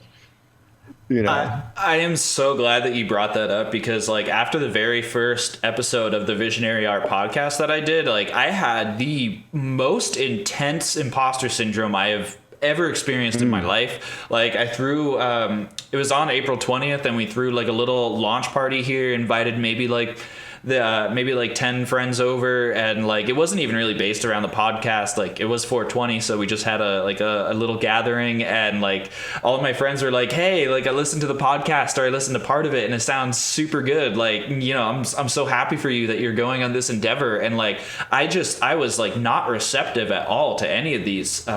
I am so glad that you brought that up, because like after the very first episode of the Visionary Art podcast that I did, like I had the most intense imposter syndrome I have ever experienced in my life. Like I threw it was on April 20th, and we threw like a little launch party here, invited maybe like 10 friends over, and like it wasn't even really based around the podcast. Like it was 420, so we just had a little gathering, and like all of my friends were like, hey, like I listened to the podcast, or I listened to part of it and it sounds super good, like I'm so happy for you that you're going on this endeavor. And like I was like not receptive at all to any of these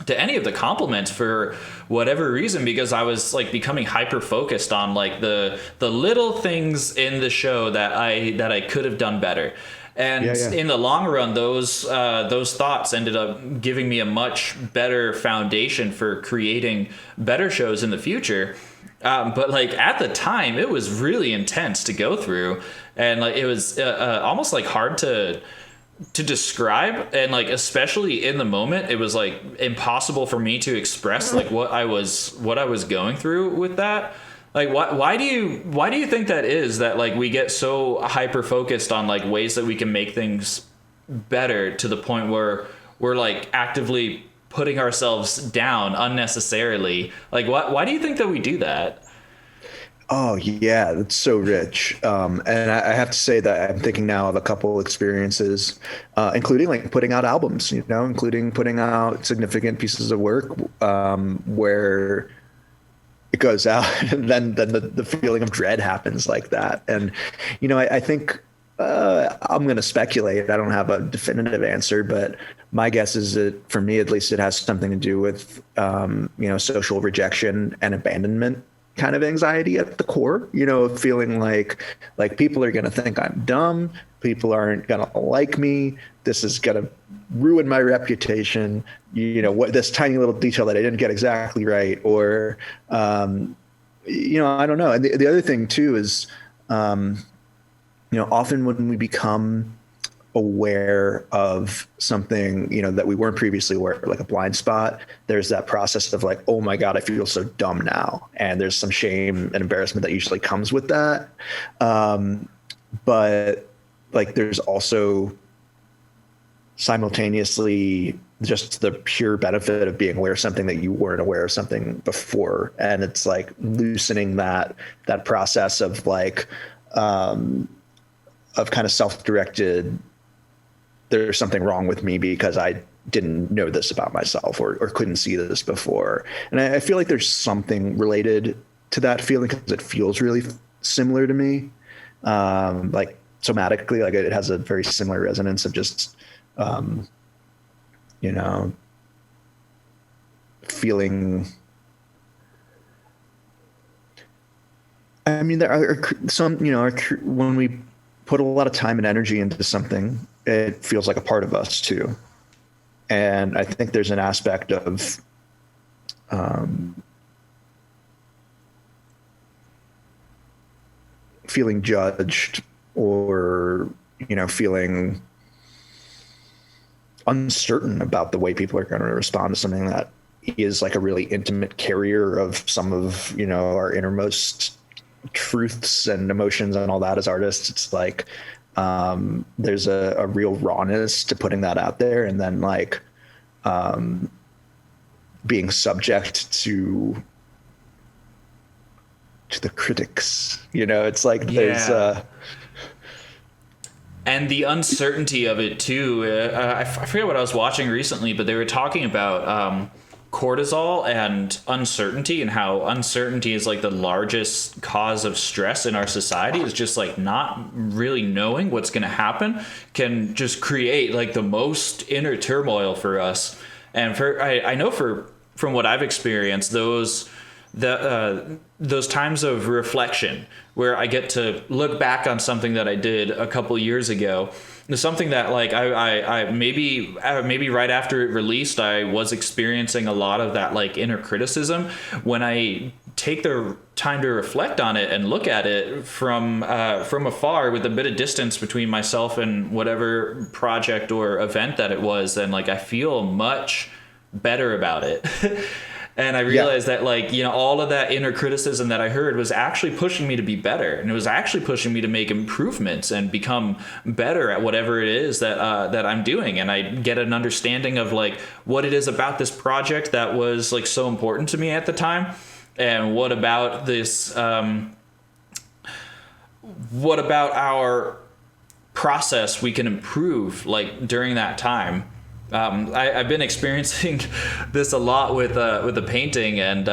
to any of the compliments for whatever reason, because I was like becoming hyper focused on like the little things in the show that I could have done better. And in the long run, those thoughts ended up giving me a much better foundation for creating better shows in the future. But like at the time, it was really intense to go through, and like it was almost like hard to describe, and like especially in the moment it was like impossible for me to express like what I was going through with that. Like why do you think that is, that like we get so hyper focused on like ways that we can make things better, to the point where we're like actively putting ourselves down unnecessarily? Like why do you think that we do that? Oh yeah, that's so rich. And I have to say that I'm thinking now of a couple experiences, including like putting out albums, including putting out significant pieces of work, where it goes out and then the feeling of dread happens like that. And, I think I'm going to speculate. I don't have a definitive answer, but my guess is that for me, at least, it has something to do with, social rejection and abandonment kind of anxiety at the core, feeling like people are going to think I'm dumb. People aren't going to like me. This is going to ruin my reputation. What, this tiny little detail that I didn't get exactly right, or, I don't know. And the other thing too is, often when we become aware of something, that we weren't previously aware, like a blind spot, there's that process of like, oh my God, I feel so dumb now. And there's some shame and embarrassment that usually comes with that. But like, there's also simultaneously just the pure benefit of being aware of something that you weren't aware of something before. And it's like loosening that process of like, of kind of self-directed, there's something wrong with me because I didn't know this about myself or couldn't see this before. And I feel like there's something related to that feeling because it feels really similar to me. Like somatically, like it has a very similar resonance of just, you know, feeling. I mean, there are some, you know, when we put a lot of time and energy into something, it feels like a part of us too. And I think there's an aspect of, feeling judged or, you know, feeling uncertain about the way people are going to respond to something that is like a really intimate carrier of some of, you know, our innermost truths and emotions and all that as artists. It's like, there's a real rawness to putting that out there, and then like, being subject to the critics, you know, it's like there's and the uncertainty of it too. I forget what I was watching recently, but they were talking about cortisol and uncertainty, and how uncertainty is like the largest cause of stress in our society. Is just like not really knowing what's going to happen can just create like the most inner turmoil for us. And I know from what I've experienced, those times of reflection where I get to look back on something that I did a couple years ago. It's something that like I maybe right after it released, I was experiencing a lot of that like inner criticism. When I take the time to reflect on it and look at it from afar with a bit of distance between myself and whatever project or event that it was, then like I feel much better about it. And I realized that, like, you know, all of that inner criticism that I heard was actually pushing me to be better. And it was actually pushing me to make improvements and become better at whatever it is that I'm doing. And I get an understanding of, like, what it is about this project that was, like, so important to me at the time. And what about this, what about our process we can improve, like, during that time. I've been experiencing this a lot with the painting, and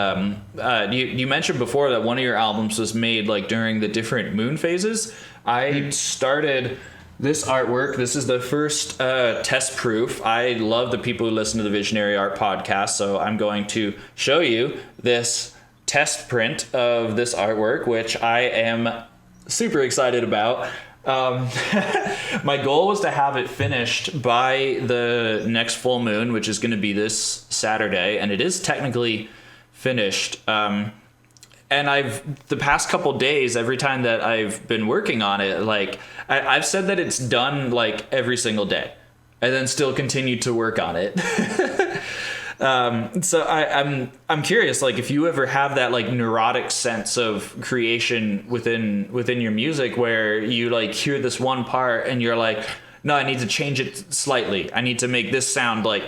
you mentioned before that one of your albums was made like during the different moon phases. I started this artwork. This is the first test proof. I love the people who listen to the Visionary Art podcast, so I'm going to show you this test print of this artwork, which I am super excited about. My goal was to have it finished by the next full moon, which is going to be this Saturday, and it is technically finished. And the past couple days, every time that I've been working on it, like I've said that it's done like every single day, and then still continue to work on it. So I'm curious, like, if you ever have that like neurotic sense of creation within your music, where you like hear this one part and you're like, no, I need to change it slightly. I need to make this sound like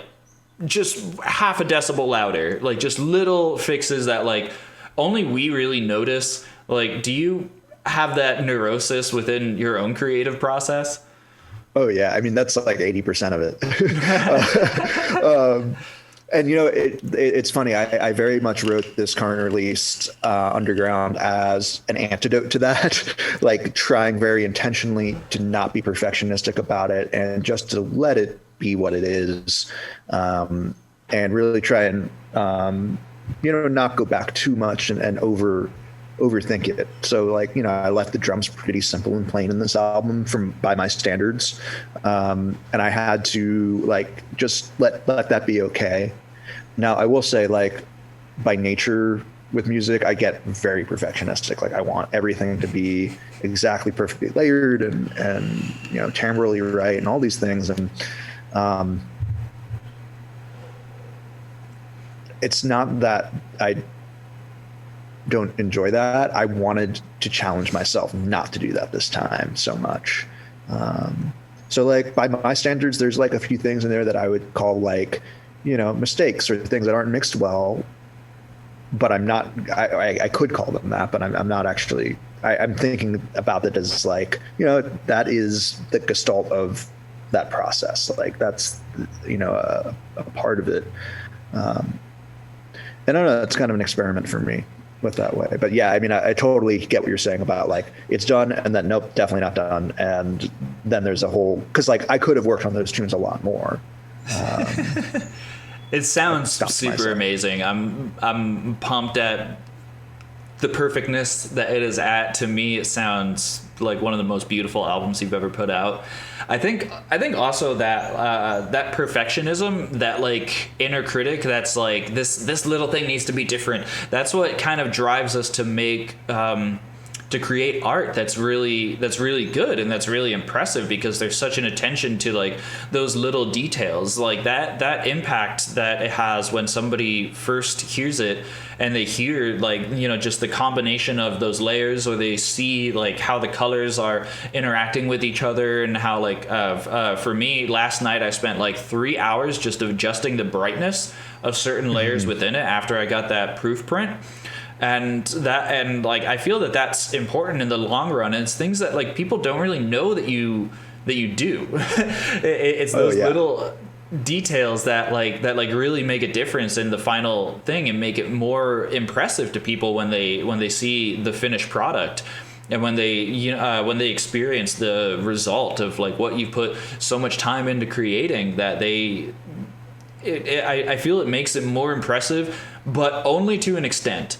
just half a decibel louder, like just little fixes that like only we really notice. Like, do you have that neurosis within your own creative process? Oh yeah. I mean, that's like 80% of it. And, you know, it's funny. I very much wrote this current release underground as an antidote to that, like trying very intentionally to not be perfectionistic about it and just to let it be what it is, and really try and, you know, not go back too much and overthink it. So, like, you know, I left the drums pretty simple and plain in this album by my standards. And I had to like, just let that be okay. Now I will say, like, by nature with music, I get very perfectionistic. Like, I want everything to be exactly perfectly layered and, you know, timbrally right and all these things. And, it's not that I don't enjoy that. I wanted to challenge myself not to do that this time so much. So like by my standards, there's like a few things in there that I would call like, mistakes or things that aren't mixed well, but I'm not, I could call them that, but I'm not actually, I'm thinking about it as like, that is the gestalt of that process. Like that's, a part of it. And I don't know, it's kind of an experiment for me with that way. But yeah, I mean, I totally get what you're saying about like, it's done and then nope, definitely not done. And then there's a whole, cause like I could have worked on those tunes a lot more. It sounds super amazing. I'm pumped at the perfectness that it is at. To me, it sounds like one of the most beautiful albums you've ever put out. I think also that that perfectionism, that like inner critic that's like this little thing needs to be different. That's what kind of drives us to make to create art that's really good and that's really impressive, because there's such an attention to like those little details, like that impact that it has when somebody first hears it and they hear like just the combination of those layers, or they see like how the colors are interacting with each other, and how like for me last night I spent like 3 hours just adjusting the brightness of certain layers within it after I got that proof print. And like I feel that that's important in the long run, and it's things that like people don't really know that you do. It's those little details that really make a difference in the final thing and make it more impressive to people when they see the finished product, and when they experience the result of like what you put so much time into creating, that I feel it makes it more impressive, but only to an extent.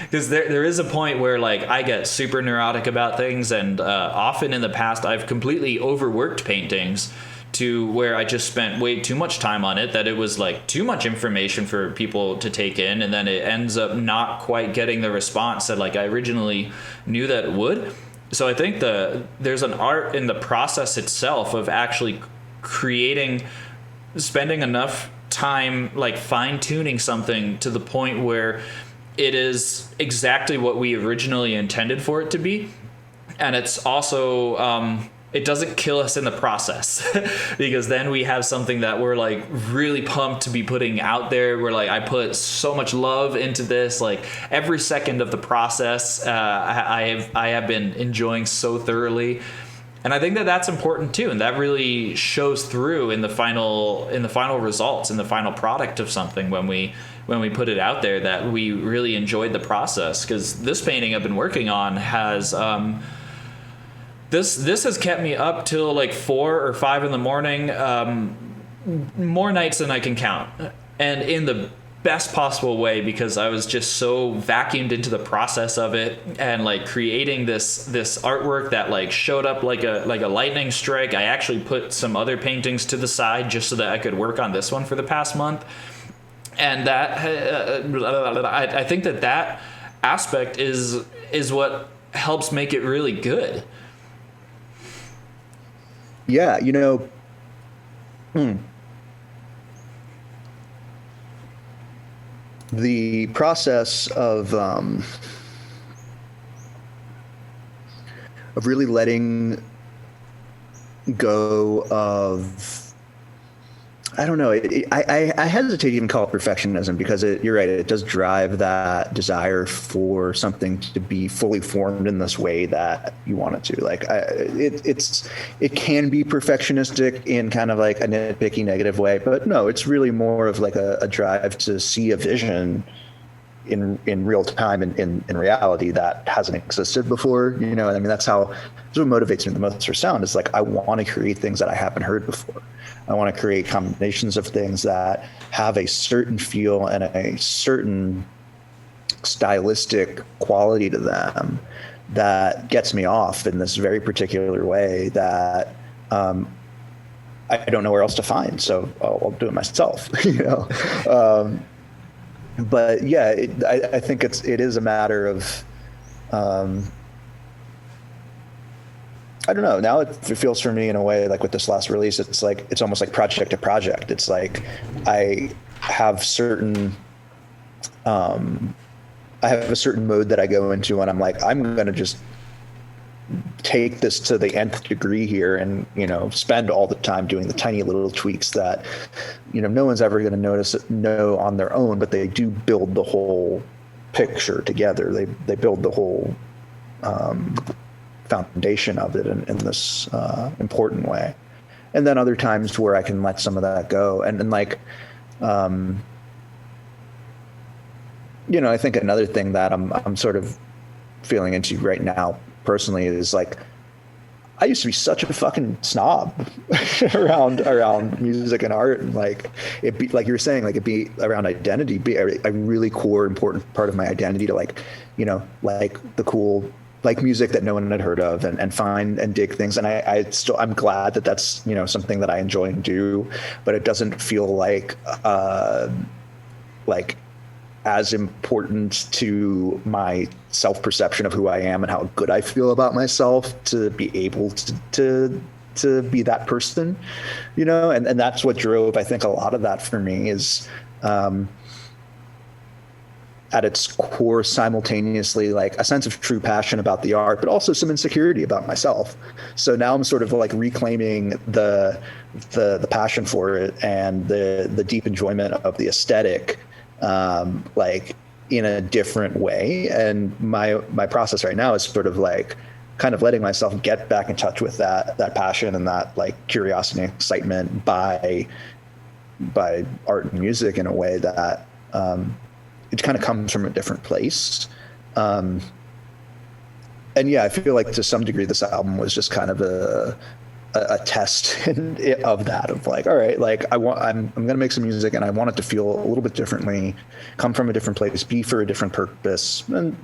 Because there is a point where like I get super neurotic about things, and often in the past I've completely overworked paintings to where I just spent way too much time on it, that it was like too much information for people to take in, and then it ends up not quite getting the response that like I originally knew that it would. So I think there's an art in the process itself of actually spending enough time like fine-tuning something to the point where it is exactly what we originally intended for it to be. And it's also it doesn't kill us in the process because then we have something that we're like really pumped to be putting out there. We're like, I put so much love into this, like every second of the process I have been enjoying so thoroughly. And I think that that's important too, and that really shows through in the final results, in the final product of something when we put it out there, that we really enjoyed the process. Because this painting I've been working on has this has kept me up till like 4 or 5 in the morning, more nights than I can count, and in the best possible way, because I was just so vacuumed into the process of it, and like creating this artwork that like showed up like a lightning strike. I actually put some other paintings to the side just so that I could work on this one for the past month, and that I think that aspect is what helps make it really good. Yeah, the process of really letting go of, I don't know, I hesitate to even call it perfectionism, because you're right, it does drive that desire for something to be fully formed in this way that you want it to. Like it can be perfectionistic in kind of like a nitpicky negative way, but no, it's really more of like a drive to see a vision in real time, in reality, that hasn't existed before. I mean, that's what motivates me the most for sound, is like I want to create things that I haven't heard before. I want to create combinations of things that have a certain feel and a certain stylistic quality to them that gets me off in this very particular way that I don't know where else to find. So I'll do it myself, but yeah, I think it is a matter of, I don't know. Now it feels for me in a way like with this last release, it's almost like project to project. It's like I have a certain mode that I go into when I'm like, I'm going to just take this to the nth degree here and, spend all the time doing the tiny little tweaks that, no one's ever going to know on their own, but they do build the whole picture together. They build the whole foundation of it in this important way. And then other times where I can let some of that go. And like, I think another thing that I'm sort of feeling into right now personally is like, I used to be such a fucking snob around music and art, and like it be like you were saying, like it be around identity, be a really core important part of my identity to like, like the cool, like music that no one had heard of, and find and dig things. And I'm glad that that's, something that I enjoy and do, but it doesn't feel like as important to my self-perception of who I am and how good I feel about myself to be able to be that person, and that's what drove, I think, a lot of that for me is, at its core, simultaneously, like a sense of true passion about the art, but also some insecurity about myself. So now I'm sort of like reclaiming the passion for it and the deep enjoyment of the aesthetic, like in a different way. And my process right now is sort of like kind of letting myself get back in touch with that passion and that like curiosity and excitement by art and music in a way that, it kind of comes from a different place. And yeah, I feel like to some degree this album was just kind of a test of that, of like, all right, like I'm going to make some music and I want it to feel a little bit differently, come from a different place, be for a different purpose, and,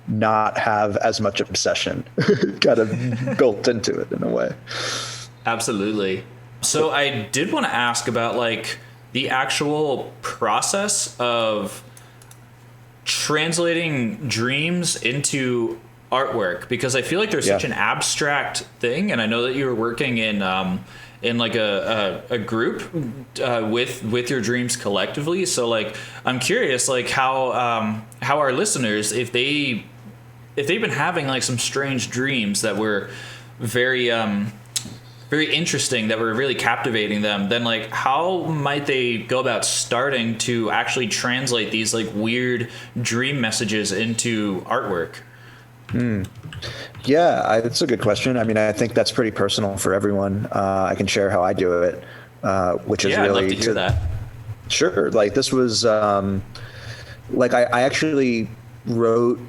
not have as much obsession kind of built into it in a way. Absolutely. So I did want to ask about like the actual process of translating dreams into artwork, because I feel like there's such an abstract thing, and I know that you were working in like a group with your dreams collectively. So like I'm curious, like how our listeners, if they've been having like some strange dreams that were very interesting, that were really captivating them, then like how might they go about starting to actually translate these like weird dream messages into artwork? Yeah, it's a good question. I mean, I think that's pretty personal for everyone. I can share how I do it, which is really... I'd love to hear that. Sure. Like this was like I actually wrote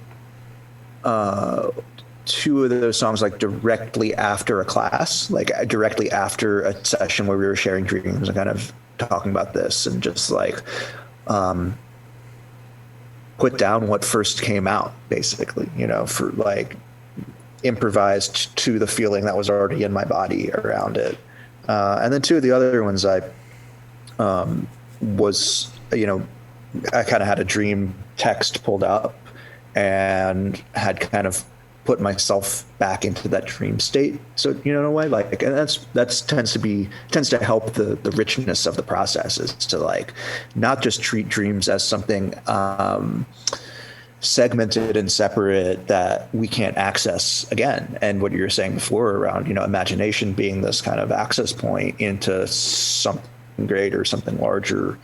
two of those songs like directly after a class, like directly after a session where we were sharing dreams and kind of talking about this, and just like put down what first came out, basically, for like improvised to the feeling that was already in my body around it. And then two of the other ones I was, I kind of had a dream text pulled up and had kind of put myself back into that dream state. So, in a way, like, and that's tends to help the richness of the process, is to like not just treat dreams as something segmented and separate that we can't access again. And what you were saying before around, imagination being this kind of access point into something greater, something larger,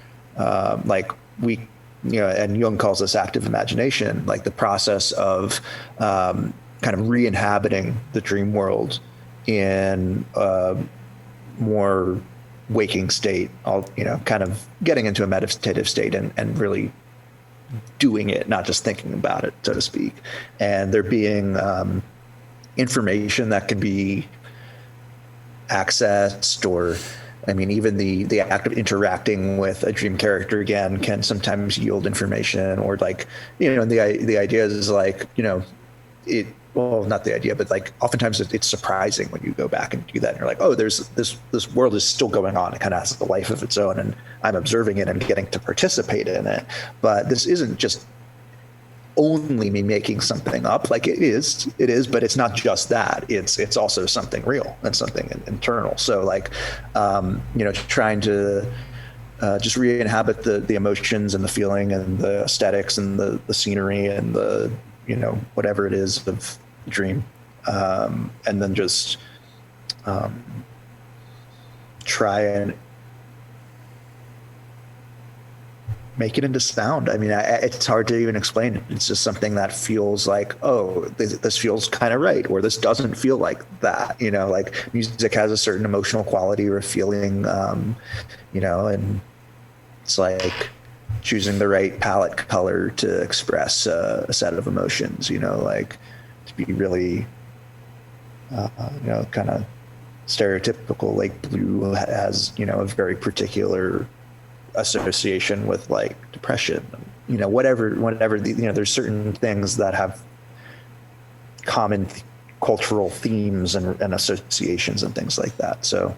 like we, and Jung calls this active imagination, like the process of kind of re-inhabiting the dream world in a more waking state, kind of getting into a meditative state and really doing it, not just thinking about it, so to speak. And there being information that can be accessed, or I mean, even the act of interacting with a dream character again can sometimes yield information, or like, and the idea is like, well, not the idea, but like oftentimes it's surprising when you go back and do that and you're like, oh, there's this world is still going on. It kind of has a life of its own, and I'm observing it and getting to participate in it. But this isn't just only me making something up. Like it is, but it's not just that. It's also something real and something internal. So like, trying to just re-inhabit the emotions and the feeling and the aesthetics and the scenery and the, whatever it is of, dream, and then just try and make it into sound. I mean, it's hard to even explain. It's just something that feels like, oh, this feels kind of right, or this doesn't feel like that. You know, like music has a certain emotional quality or a feeling, you know, and it's like choosing the right palette color to express a set of emotions. You know, like to be really, you know, kind of stereotypical. Like blue has, you know, a very particular association with like depression, you know, whatever the, you know, there's certain things that have common cultural themes and associations and things like that. So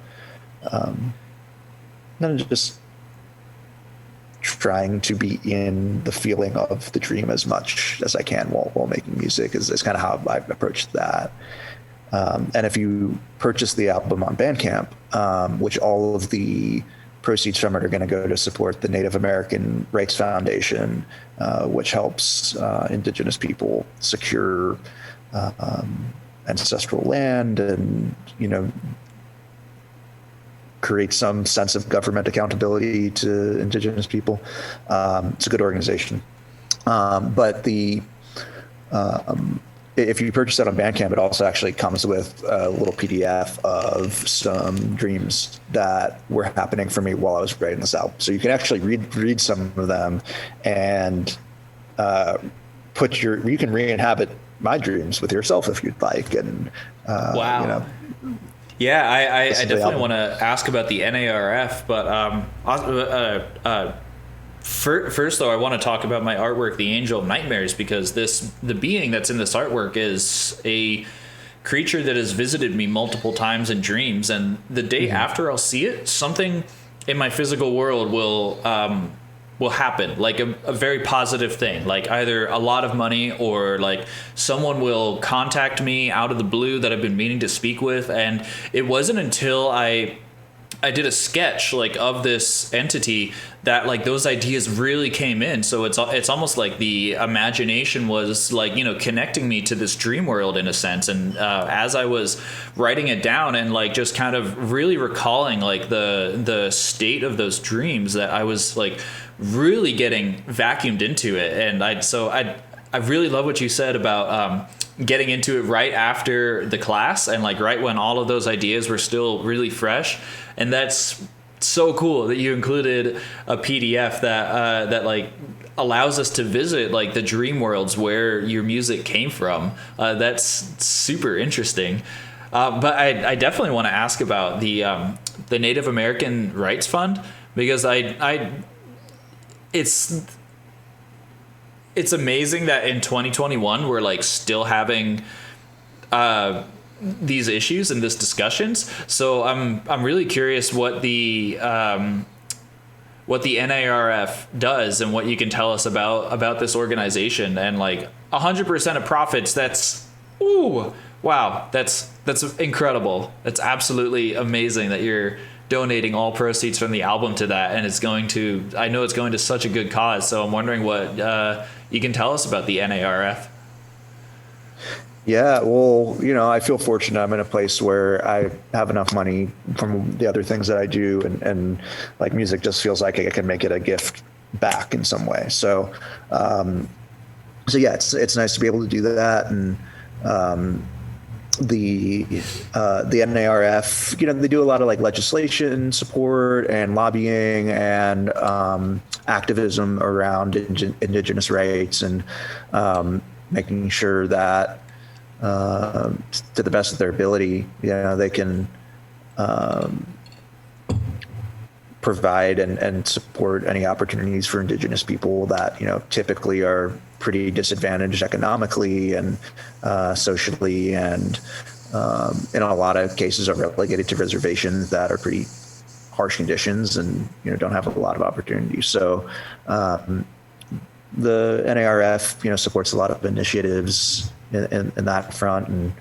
then just trying to be in the feeling of the dream as much as I can while making music is kind of how I've approached that. And if you purchase the album on Bandcamp, which all of the proceeds from it are going to go to support the Native American Rights Foundation, which helps indigenous people secure ancestral land and, you know, create some sense of government accountability to indigenous people. It's a good organization. But if you purchase that on Bandcamp, it also actually comes with a little PDF of some dreams that were happening for me while I was writing this album. So you can actually read some of them and you can re-inhabit my dreams with yourself if you'd like. And wow. You know, yeah, I definitely want to ask about the NARF, but first, though, I want to talk about my artwork, The Angel of Nightmares, because the being that's in this artwork is a creature that has visited me multiple times in dreams, and the day after I'll see it, something in my physical world will happen, like a very positive thing, like either a lot of money or like someone will contact me out of the blue that I've been meaning to speak with. And it wasn't until I did a sketch like of this entity that like those ideas really came in. So it's almost like the imagination was like, you know, connecting me to this dream world in a sense. And as I was writing it down and like just kind of really recalling like the state of those dreams, that I was like really getting vacuumed into it. And I really love what you said about getting into it right after the class and like right when all of those ideas were still really fresh. And that's so cool that you included a PDF that like allows us to visit like the dream worlds where your music came from. That's super interesting. But I definitely want to ask about the Native American Rights Fund, because it's amazing that in 2021 we're like still having these issues and this discussions. So I'm really curious what the NARF does and what you can tell us about this organization. And like 100% of profits, that's wow, that's incredible. That's absolutely amazing that you're donating all proceeds from the album to that, and I know it's going to such a good cause. So I'm wondering what you can tell us about the NARF. Yeah, well, you know, I feel fortunate. I'm in a place where I have enough money from the other things that I do, and like music just feels like I can make it a gift back in some way. So, so yeah, it's nice to be able to do that. And the NARF, you know, they do a lot of like legislation support and lobbying and activism around indigenous rights, and making sure that to the best of their ability, you know, they can provide and support any opportunities for indigenous people that, you know, typically are pretty disadvantaged economically and socially, and in a lot of cases are relegated to reservations that are pretty harsh conditions and, you know, don't have a lot of opportunities. So the NARF, you know, supports a lot of initiatives in that front, and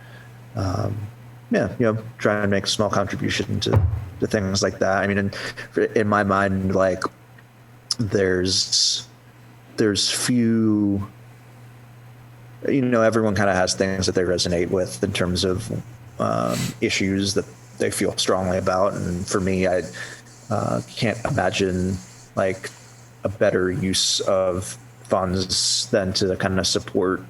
yeah, you know, try and make a small contribution to things like that. I mean, in my mind, like there's few everyone kind of has things that they resonate with in terms of issues that they feel strongly about. And for me, I can't imagine like a better use of funds than to kind of support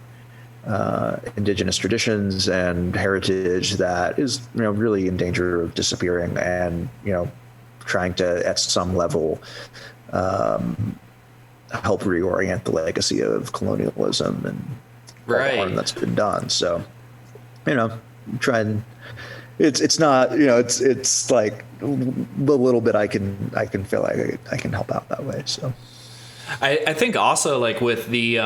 indigenous traditions and heritage that is, really in danger of disappearing, and, trying to, at some level, help reorient the legacy of colonialism and all the harm that's been done. So, try and it's not, it's like the little bit I can feel like I can help out that way. So I think also like with the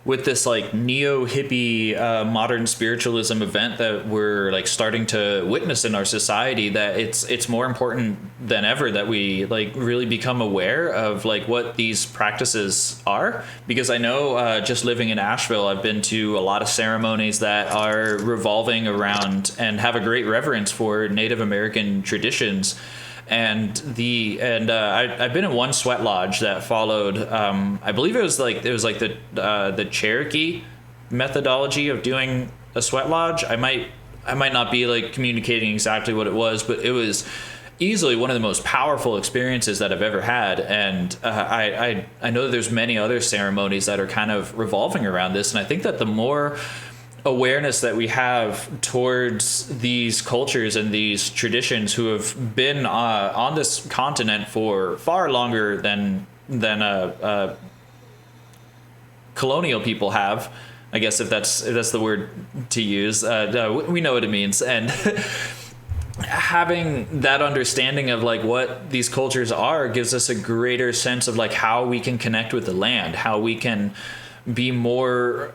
with this like neo-hippie modern spiritualism event that we're like starting to witness in our society, that it's more important than ever that we like really become aware of like what these practices are. Because I know just living in Asheville, I've been to a lot of ceremonies that are revolving around and have a great reverence for Native American traditions. And I've been in one sweat lodge that followed, I believe it was like the Cherokee methodology of doing a sweat lodge. I might not be like communicating exactly what it was, but it was easily one of the most powerful experiences that I've ever had. And I know that there's many other ceremonies that are kind of revolving around this, and I think that the more awareness that we have towards these cultures and these traditions who have been on this continent for far longer than colonial people have, I guess if that's the word to use, we know what it means. And having that understanding of like what these cultures are gives us a greater sense of like how we can connect with the land, how we can be more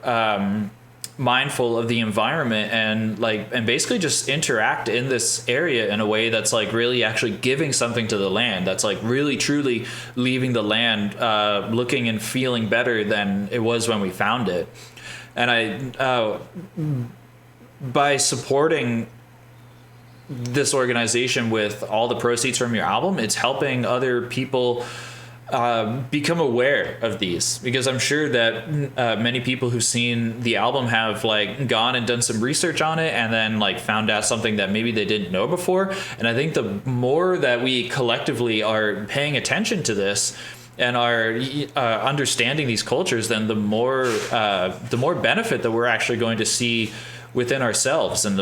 mindful of the environment, and basically just interact in this area in a way that's like really actually giving something to the land, that's like really truly leaving the land looking and feeling better than it was when we found it. And by supporting this organization with all the proceeds from your album, it's helping other people become aware of these, because I'm sure that many people who've seen the album have like gone and done some research on it and then like found out something that maybe they didn't know before. And I think the more that we collectively are paying attention to this and are understanding these cultures, then the more benefit that we're actually going to see within ourselves, and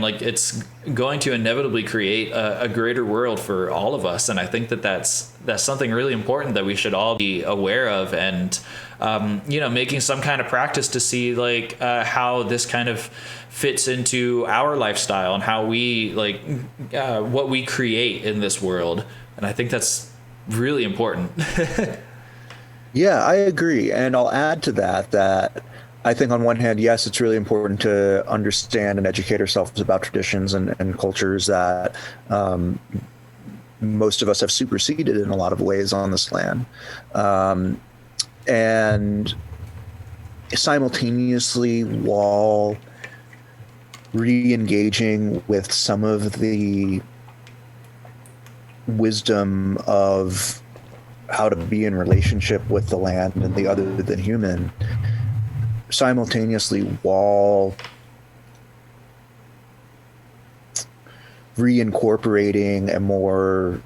like it's going to inevitably create a greater world for all of us. And I think that that's something really important that we should all be aware of, and making some kind of practice to see like how this kind of fits into our lifestyle and how we like what we create in this world. And I think that's really important. Yeah, I agree. And I'll add to that I think on one hand, yes, it's really important to understand and educate ourselves about traditions and cultures that most of us have superseded in a lot of ways on this land. And simultaneously, while re-engaging with some of the wisdom of how to be in relationship with the land and the other than human, simultaneously while reincorporating a more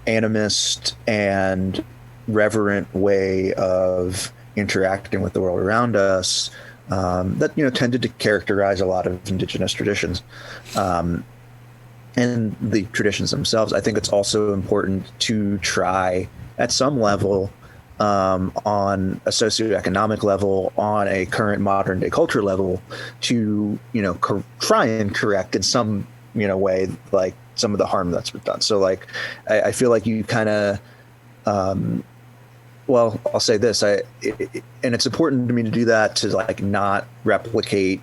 animist and reverent way of interacting with the world around us that tended to characterize a lot of indigenous traditions and the traditions themselves. I think it's also important to try at some level, on a socioeconomic level, on a current modern day culture level, to try and correct in some way like some of the harm that's been done. So like I feel like you kind of well, I'll say this, and it's important to me to do that, to like not replicate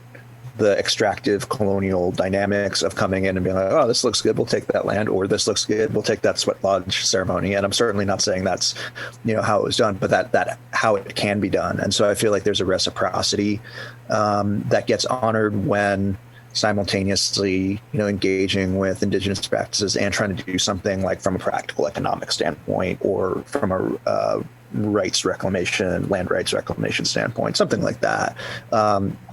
the extractive colonial dynamics of coming in and being like, oh, this looks good, we'll take that land, or this looks good, we'll take that sweat lodge ceremony. And I'm certainly not saying that's how it was done, but that how it can be done. And so I feel like there's a reciprocity that gets honored when simultaneously engaging with indigenous practices and trying to do something like from a practical economic standpoint, or from a rights reclamation, land rights reclamation standpoint, something like that.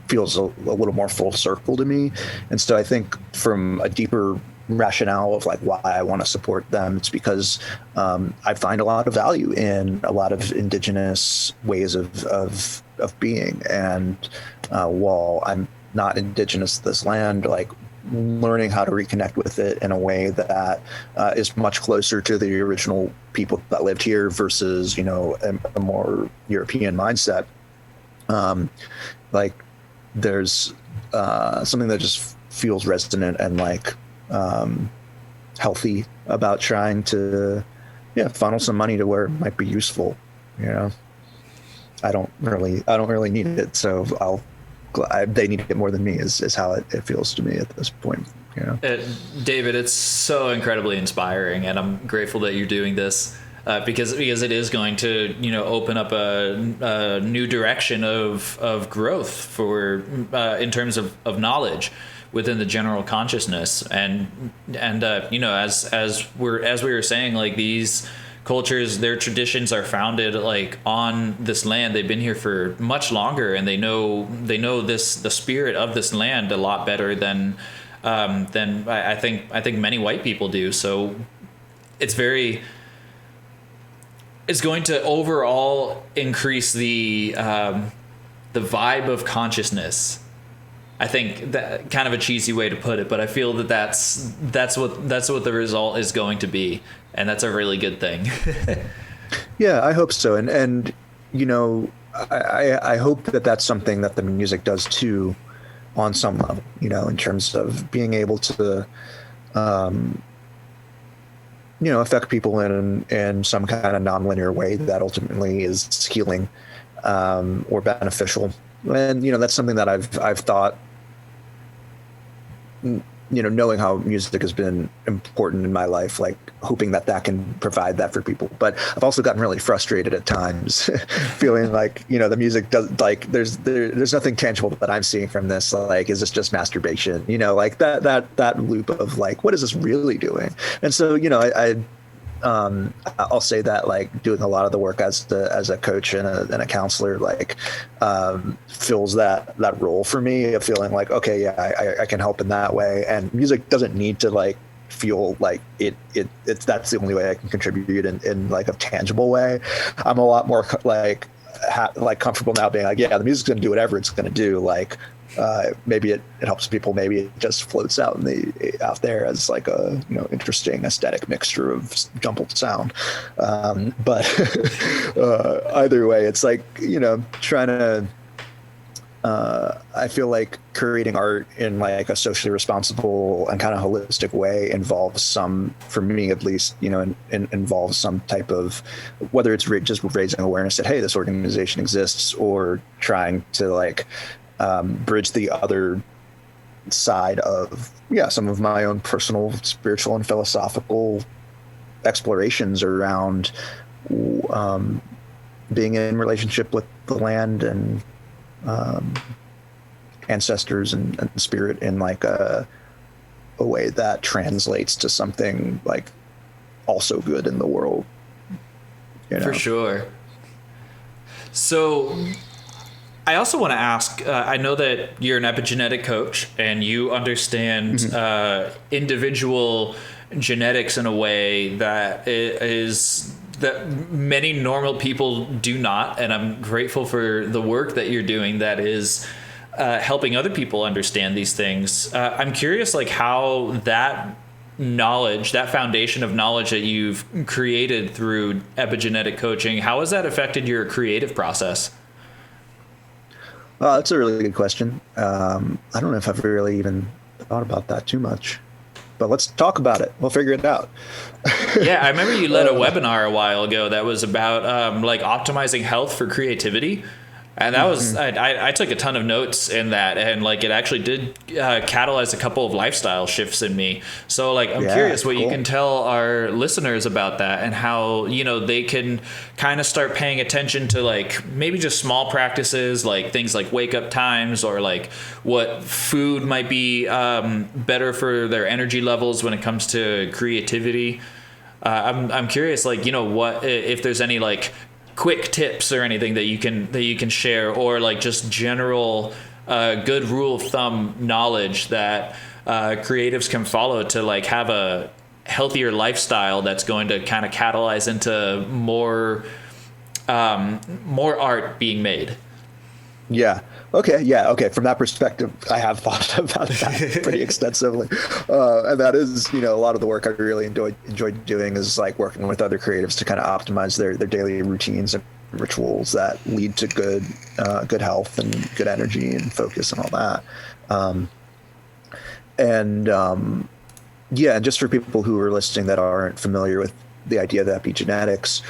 Feels a little more full circle to me. And so I think from a deeper rationale of like why I want to support them, it's because I find a lot of value in a lot of indigenous ways of being. And while I'm not indigenous to this land, like learning how to reconnect with it in a way that is much closer to the original people that lived here versus, a more European mindset. Like there's something that just feels resonant and like healthy about trying to funnel some money to where it might be useful. I don't really need it, so they need it more than me is how it feels to me at this point. David, it's so incredibly inspiring, and I'm grateful that you're doing this because it is going to open up a new direction of growth for in terms of knowledge within the general consciousness. And as we were saying, like these cultures, their traditions are founded like on this land. They've been here for much longer, and they know the spirit of this land a lot better than I think many white people do. So it's going to overall increase the vibe of consciousness. I think that kind of a cheesy way to put it, but I feel that's what the result is going to be, and that's a really good thing. Yeah, I hope so, and I hope that that's something that the music does too, on some level. In terms of being able to, affect people in some kind of nonlinear way that ultimately is healing or beneficial. And that's something that I've thought, knowing how music has been important in my life, like hoping that can provide that for people. But I've also gotten really frustrated at times, feeling like the music does, like there's nothing tangible that I'm seeing from this. Like, is this just masturbation? Like that loop of like, what is this really doing? And so I'll say that like doing a lot of the work as a coach and a counselor, like fills that role for me of feeling like, okay, yeah, I can help in that way. And music doesn't need to like feel like it's that's the only way I can contribute in like a tangible way. I'm a lot more like comfortable now being like, yeah, the music's going to do whatever it's going to do. Like, maybe it helps people. Maybe it just floats out out there as like a interesting aesthetic mixture of jumbled sound. But either way, it's like trying to. I feel like creating art in like a socially responsible and kind of holistic way involves some, for me at least, involves some type of, whether it's just raising awareness that, hey, this organization exists, or trying to like bridge the other side of some of my own personal spiritual and philosophical explorations around being in relationship with the land and ancestors and spirit in like a way that translates to something like also good in the world. For sure. So I also want to ask, I know that you're an epigenetic coach and you understand individual genetics in a way that many normal people do not. And I'm grateful for the work that you're doing that is helping other people understand these things. I'm curious, like how that knowledge, that foundation of knowledge that you've created through epigenetic coaching, how has that affected your creative process? That's a really good question. I don't know if I've really even thought about that too much, but let's talk about it. We'll figure it out. Yeah, I remember you led a webinar a while ago that was about like optimizing health for creativity. And that was, I took a ton of notes in that, and like it actually did catalyze a couple of lifestyle shifts in me. So like I'm curious what you can tell our listeners about that, and how they can kind of start paying attention to like maybe just small practices, like things like wake up times, or like what food might be better for their energy levels when it comes to creativity. I'm curious, like what if there's any like quick tips or anything that you can share, or like just general good rule of thumb knowledge that creatives can follow to like have a healthier lifestyle that's going to kind of catalyze into more art being made? Yeah. Okay. Yeah. Okay. From that perspective, I have thought about that pretty extensively, and that is, a lot of the work I really enjoyed doing is like working with other creatives to kind of optimize their daily routines and rituals that lead to good health and good energy and focus and all that. Yeah, and just for people who are listening that aren't familiar with the idea of epigenetics,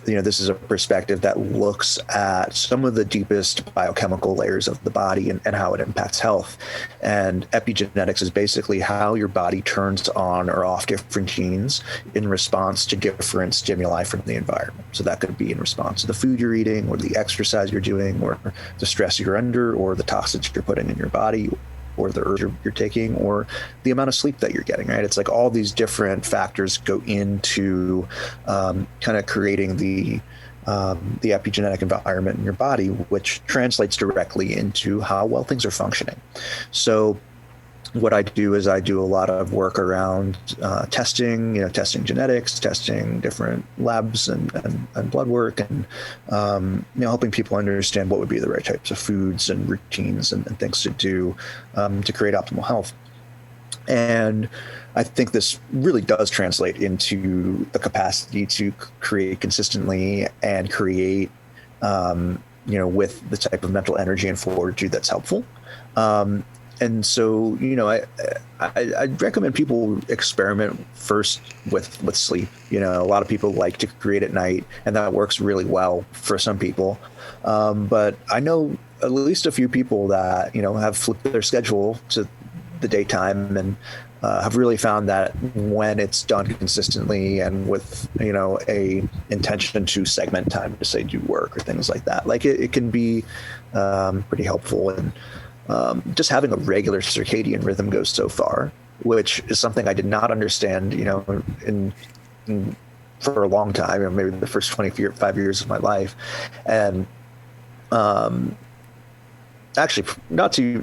this is a perspective that looks at some of the deepest biochemical layers of the body and how it impacts health. And epigenetics is basically how your body turns on or off different genes in response to different stimuli from the environment. So that could be in response to the food you're eating, or the exercise you're doing, or the stress you're under, or the toxins you're putting in your body, or the herbs you're taking, or the amount of sleep that you're getting, right? It's like all these different factors go into kind of creating the epigenetic environment in your body, which translates directly into how well things are functioning. So what I do is I do a lot of work around testing, testing genetics, testing different labs and blood work, and helping people understand what would be the right types of foods and routines and things to do to create optimal health. And I think this really does translate into the capacity to create consistently and create, with the type of mental energy and fortitude that's helpful. And so, I'd recommend people experiment first with sleep. A lot of people like to create at night, and that works really well for some people. But I know at least a few people that, have flipped their schedule to the daytime and have really found that when it's done consistently and with, a intention to segment time to say do work or things like that, like it can be pretty helpful. And just having a regular circadian rhythm goes so far, which is something I did not understand, for a long time, maybe the first 25 years of my life. And actually, not too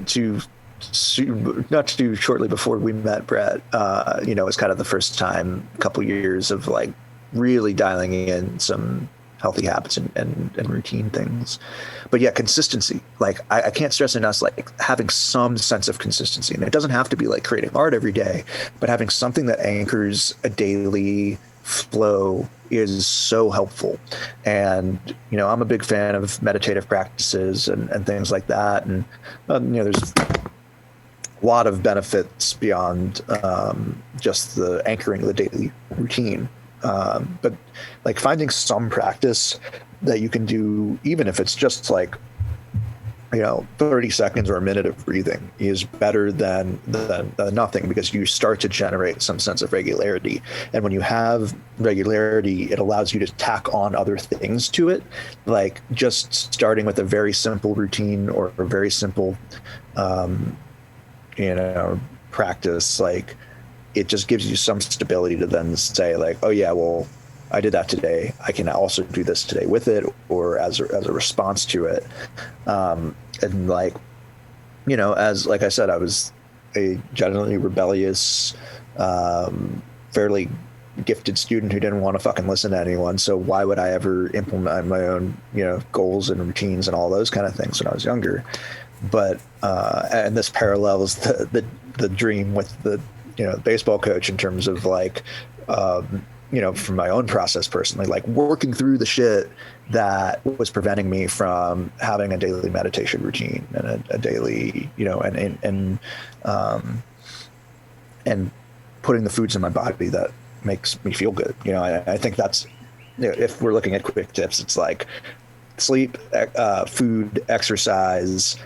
shortly before we met, Brett, it was kind of the first time, a couple years of like really dialing in some healthy habits and routine things. But yeah, consistency. Like I can't stress enough, like having some sense of consistency. And it doesn't have to be like creating art every day, but having something that anchors a daily flow is so helpful. And, I'm a big fan of meditative practices and things like that. And, there's a lot of benefits beyond just the anchoring of the daily routine. But like finding some practice that you can do, even if it's just like, 30 seconds or a minute of breathing, is better than nothing, because you start to generate some sense of regularity. And when you have regularity, it allows you to tack on other things to it, like just starting with a very simple routine or a very simple, practice. Like it just gives you some stability to then say like, oh yeah, well, I did that today, I can also do this today with it, or as a response to it. And like, as like I said, I was a generally rebellious, fairly gifted student who didn't want to fucking listen to anyone. So why would I ever implement my own, goals and routines and all those kind of things when I was younger? But and this parallels the dream with the baseball coach in terms of like, from my own process personally, like working through the shit that was preventing me from having a daily meditation routine and a daily, and putting the foods in my body that makes me feel good. I think that's, if we're looking at quick tips, it's like sleep, food, exercise,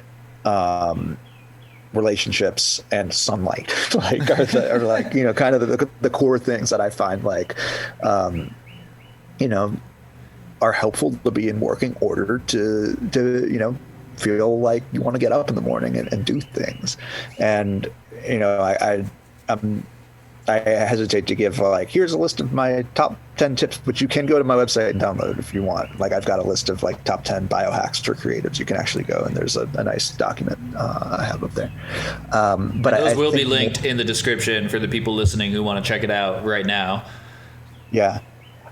relationships, and sunlight, like are like kind of the core things that I find like are helpful to be in working order to feel like you want to get up in the morning and do things. And I'm I hesitate to give like, here's a list of my top 10 tips, but you can go to my website and download if you want. Like I've got a list of like top 10 biohacks for creatives. You can actually go and there's a nice document I have up there. But those will be linked in the description for the people listening who want to check it out right now. Yeah.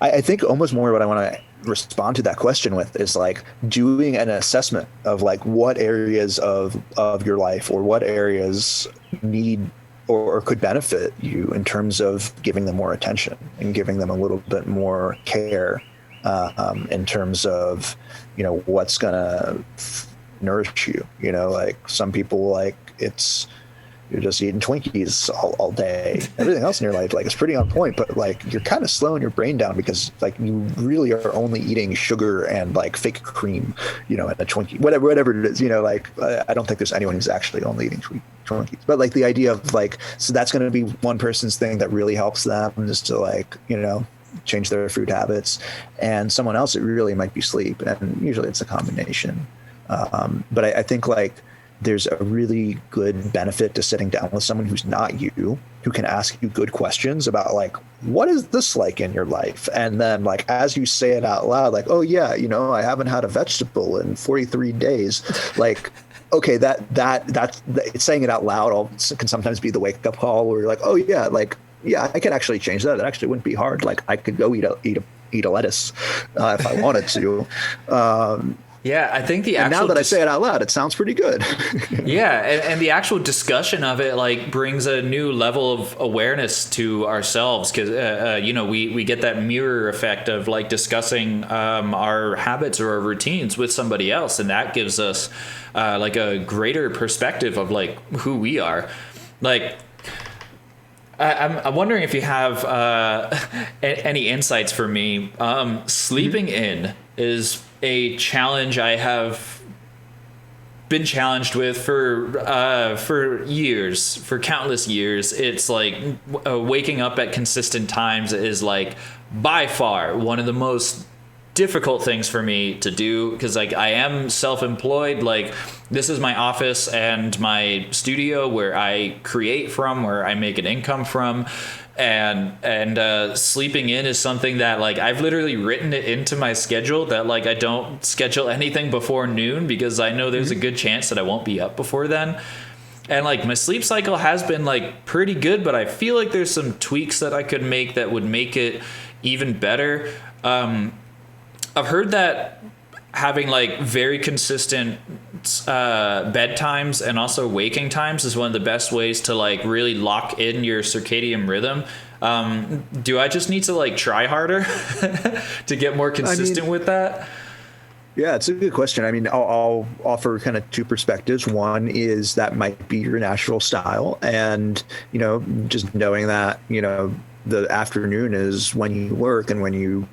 I think almost more what I want to respond to that question with is like doing an assessment of like what areas of your life or what areas need or could benefit you in terms of giving them more attention and giving them a little bit more care in terms of, you know, what's going to nourish you. You know, like some people like you're just eating Twinkies all day. Everything else in your life, like, it's pretty on point, but like you're kind of slowing your brain down because like you really are only eating sugar and like fake cream, you know, and a Twinkie, whatever it is, you know, like I don't think there's anyone who's actually only eating Twinkies, but like the idea of like, so that's going to be one person's thing that really helps them just to like, you know, change their food habits, and someone else, it really might be sleep. And usually it's a combination. But I think like, there's a really good benefit to sitting down with someone who's not you, who can ask you good questions about like, what is this like in your life? And then like, as you say it out loud, like, oh yeah, you know, I haven't had a vegetable in 43 days. Like, okay, that's saying it out loud can sometimes be the wake up call where you're like, oh yeah, like, yeah, I could actually change that. It actually wouldn't be hard. Like I could go eat a lettuce if I wanted to. Yeah, I think the actual now that I say it out loud, it sounds pretty good. Yeah, and the actual discussion of it like brings a new level of awareness to ourselves because you know, we get that mirror effect of like discussing our habits or our routines with somebody else, and that gives us like a greater perspective of like who we are. Like I'm wondering if you have any insights for me. Sleeping in is a challenge I have been challenged with for years, for countless years. It's like waking up at consistent times is like by far one of the most difficult things for me to do because like I am self-employed. Like this is my office and my studio where I create from, where I make an income from. And sleeping in is something that like I've literally written it into my schedule that like I don't schedule anything before noon because I know there's a good chance that I won't be up before then. And like my sleep cycle has been like pretty good, but I feel like there's some tweaks that I could make that would make it even better. I've heard that having like very consistent bedtimes and also waking times is one of the best ways to like really lock in your circadian rhythm. Do I just need to like try harder to get more consistent with that? Yeah, it's a good question. I mean, I'll offer kind of two perspectives. One is that might be your natural style, and you know, just knowing that, you know, the afternoon is when you work and when you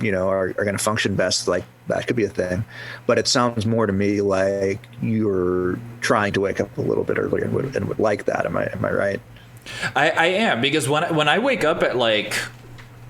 know, are going to function best. Like that could be a thing, but it sounds more to me like you're trying to wake up a little bit earlier and would like that. Am I right? I am, because when I wake up at like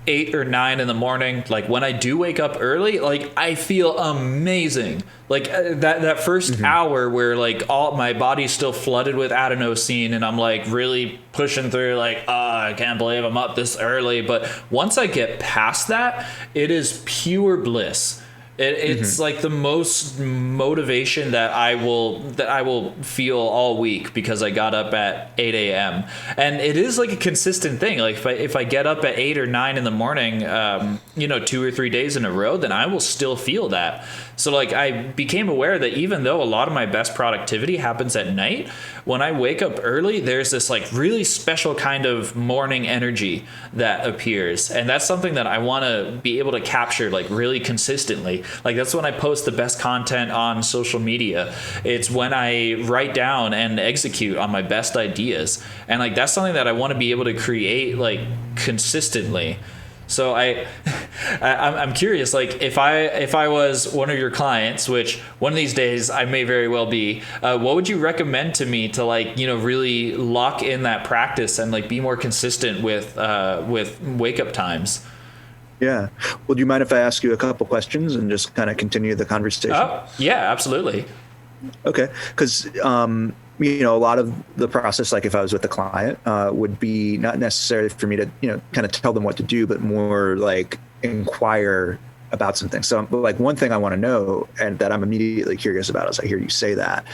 8 or 9 in the morning, like when I do wake up early, like I feel amazing. Like that first hour where like all my body's still flooded with adenosine and I'm like really pushing through like, I can't believe I'm up this early. But once I get past that, it is pure bliss. It's like the most motivation that I will feel all week because I got up at 8 a.m. And it is like a consistent thing. Like if I get up at 8 or 9 in the morning, you know, 2 or 3 days in a row, then I will still feel that. So like I became aware that even though a lot of my best productivity happens at night, when I wake up early, there's this like really special kind of morning energy that appears. And that's something that I want to be able to capture like really consistently. Like that's when I post the best content on social media. It's when I write down and execute on my best ideas. And like that's something that I want to be able to create like consistently. So I'm curious, like if I was one of your clients, which one of these days I may very well be, what would you recommend to me to like, you know, really lock in that practice and like be more consistent with wake up times? Yeah. Well, do you mind if I ask you a couple questions and just kind of continue the conversation? Oh, yeah, absolutely. Okay. Because a lot of the process, like if I was with a client, would be not necessarily for me to, kind of tell them what to do, but more like inquire about something. So like one thing I want to know, and that I'm immediately curious about as I hear you say that,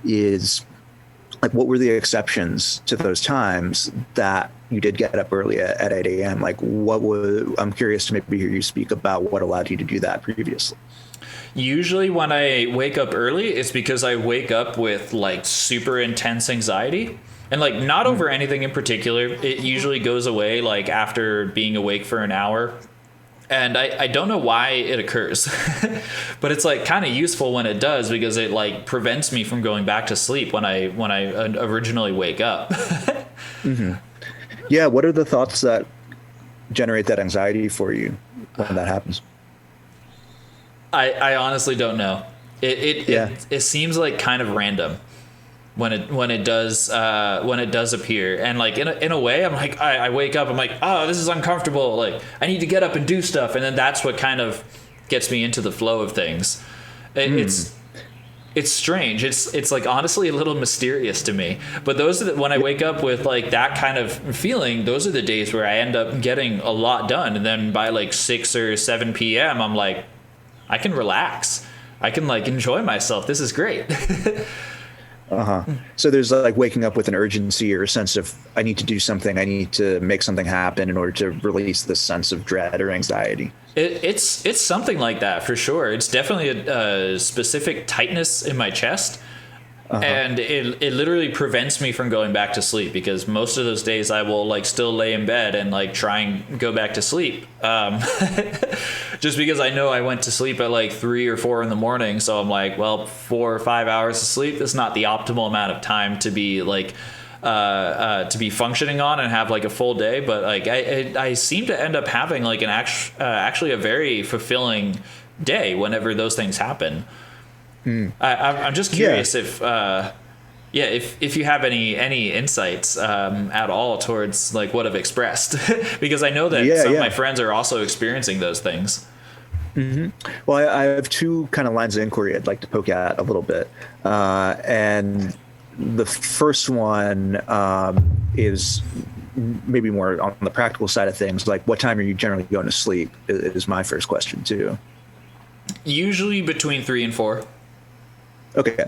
is like, what were the exceptions to those times that you did get up early at 8 a.m.? Like I'm curious to maybe hear you speak about what allowed you to do that previously. Usually when I wake up early, it's because I wake up with like super intense anxiety. And like not over anything in particular. It usually goes away like after being awake for an hour. And I don't know why it occurs, but it's like kind of useful when it does, because it like prevents me from going back to sleep when I originally wake up. Mm-hmm. Yeah. What are the thoughts that generate that anxiety for you when that happens? I honestly don't know. It seems like kind of random when it does appear, and like in a way I'm like I wake up, I'm like, oh, this is uncomfortable, like I need to get up and do stuff, and then that's what kind of gets me into the flow of things. It's strange. It's like honestly a little mysterious to me. But those are when I wake up with like that kind of feeling, those are the days where I end up getting a lot done, and then by like 6 or 7 p.m. I'm like, I can relax. I can like enjoy myself. This is great. So there's like waking up with an urgency or a sense of I need to do something. I need to make something happen in order to release this sense of dread or anxiety. It's something like that for sure. It's definitely a specific tightness in my chest. And it literally prevents me from going back to sleep, because most of those days I will like still lay in bed and like try and go back to sleep. Just because I know I went to sleep at like 3 or 4 in the morning. So I'm like, well, 4 or 5 hours of sleep is not the optimal amount of time to be like, to be functioning on and have like a full day. But like, I seem to end up having like actually a very fulfilling day whenever those things happen. I'm just curious if you have any insights at all towards like what I've expressed, because I know that some of my friends are also experiencing those things. Well, I have two kind of lines of inquiry I'd like to poke at a little bit, and the first one is maybe more on the practical side of things. Like, what time are you generally going to sleep? Is my first question too. Usually between 3 and 4. Okay.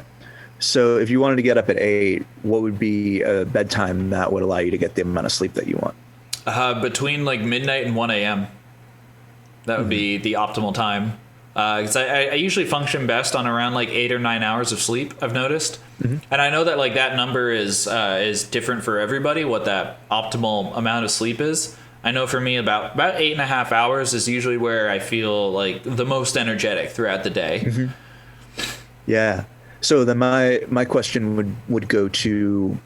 So if you wanted to get up at 8, what would be a bedtime that would allow you to get the amount of sleep that you want? Between like midnight and 1 a.m. That would be the optimal time. Because I usually function best on around like 8 or 9 hours of sleep, I've noticed. And I know that like that number is different for everybody, what that optimal amount of sleep is. I know for me about 8.5 hours is usually where I feel like the most energetic throughout the day. Yeah. So then my question would go to,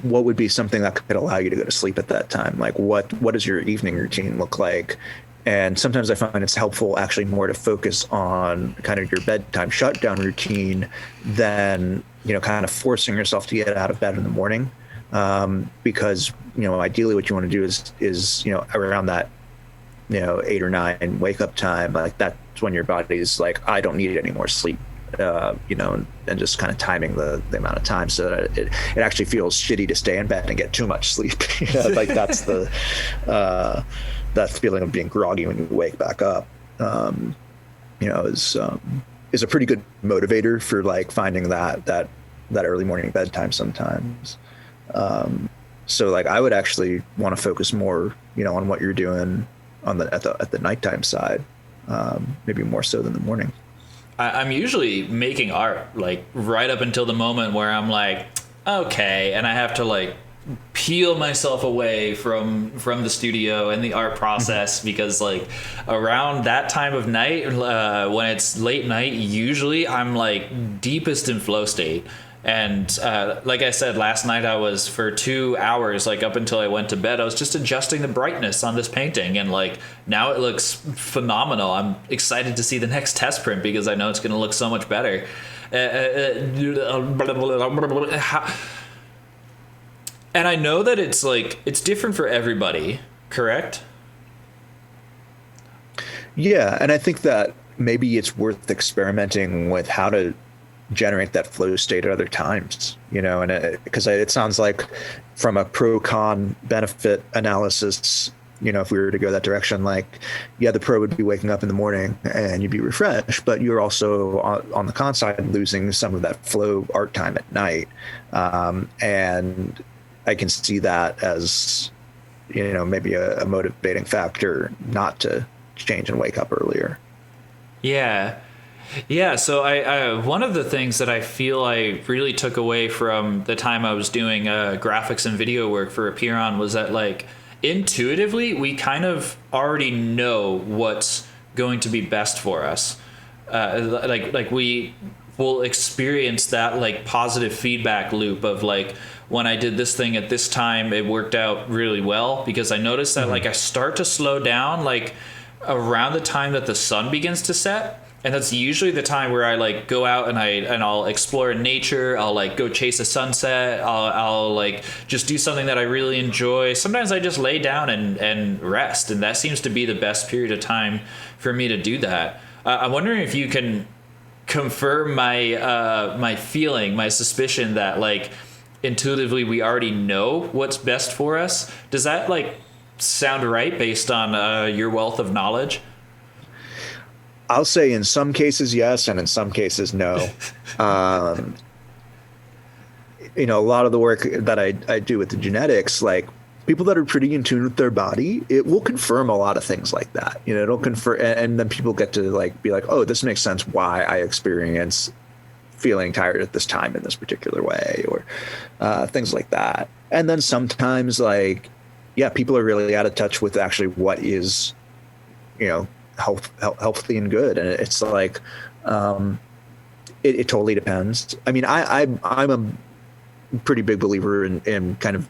what would be something that could allow you to go to sleep at that time? Like what does your evening routine look like? And sometimes I find it's helpful actually more to focus on kind of your bedtime shutdown routine than, kind of forcing yourself to get out of bed in the morning. Because, ideally what you want to do is, around that, 8 or 9 wake up time, like that's when your body's like, I don't need any more sleep. And just kind of timing the amount of time so that it actually feels shitty to stay in bed and get too much sleep. Like that's the that feeling of being groggy when you wake back up. Is a pretty good motivator for like finding that early morning bedtime sometimes. So like I would actually want to focus more, on what you're doing at the nighttime side, maybe more so than the morning. I'm usually making art like right up until the moment where I'm like, okay, and I have to like peel myself away from the studio and the art process, because like around that time of night, when it's late night, usually I'm like deepest in flow state. And like I said, last night I was for 2 hours, like up until I went to bed, I was just adjusting the brightness on this painting. And like now it looks phenomenal. I'm excited to see the next test print because I know it's going to look so much better. And I know that it's like, it's different for everybody, correct? Yeah. And I think that maybe it's worth experimenting with how to generate that flow state at other times, and because it sounds like from a pro con benefit analysis, if we were to go that direction, like, yeah, the pro would be waking up in the morning and you'd be refreshed, but you're also on the con side losing some of that flow art time at night. And I can see that as, maybe a motivating factor not to change and wake up earlier. Yeah. Yeah, so I one of the things that I feel I really took away from the time I was doing graphics and video work for Apeiron was that, like, intuitively we kind of already know what's going to be best for us. Like we will experience that, like, positive feedback loop of, like, when I did this thing at this time, it worked out really well because I noticed that, like, I start to slow down, like, around the time that the sun begins to set. And that's usually the time where I, like, go out and I'll explore nature. I'll, like, go chase a sunset. I'll like just do something that I really enjoy. Sometimes I just lay down and rest, and that seems to be the best period of time for me to do that. I'm wondering if you can confirm my feeling, my suspicion that, like, intuitively we already know what's best for us. Does that, like, sound right based on your wealth of knowledge? I'll say in some cases yes, and in some cases no. A lot of the work that I do with the genetics, like, people that are pretty in tune with their body, it will confirm a lot of things like that. It'll confirm, and then people get to, like, be like, oh, this makes sense why I experience feeling tired at this time in this particular way, or things like that. And then sometimes, like, yeah, people are really out of touch with actually what is, healthy and good, and it's like, it totally depends. I mean, I'm a pretty big believer in kind of,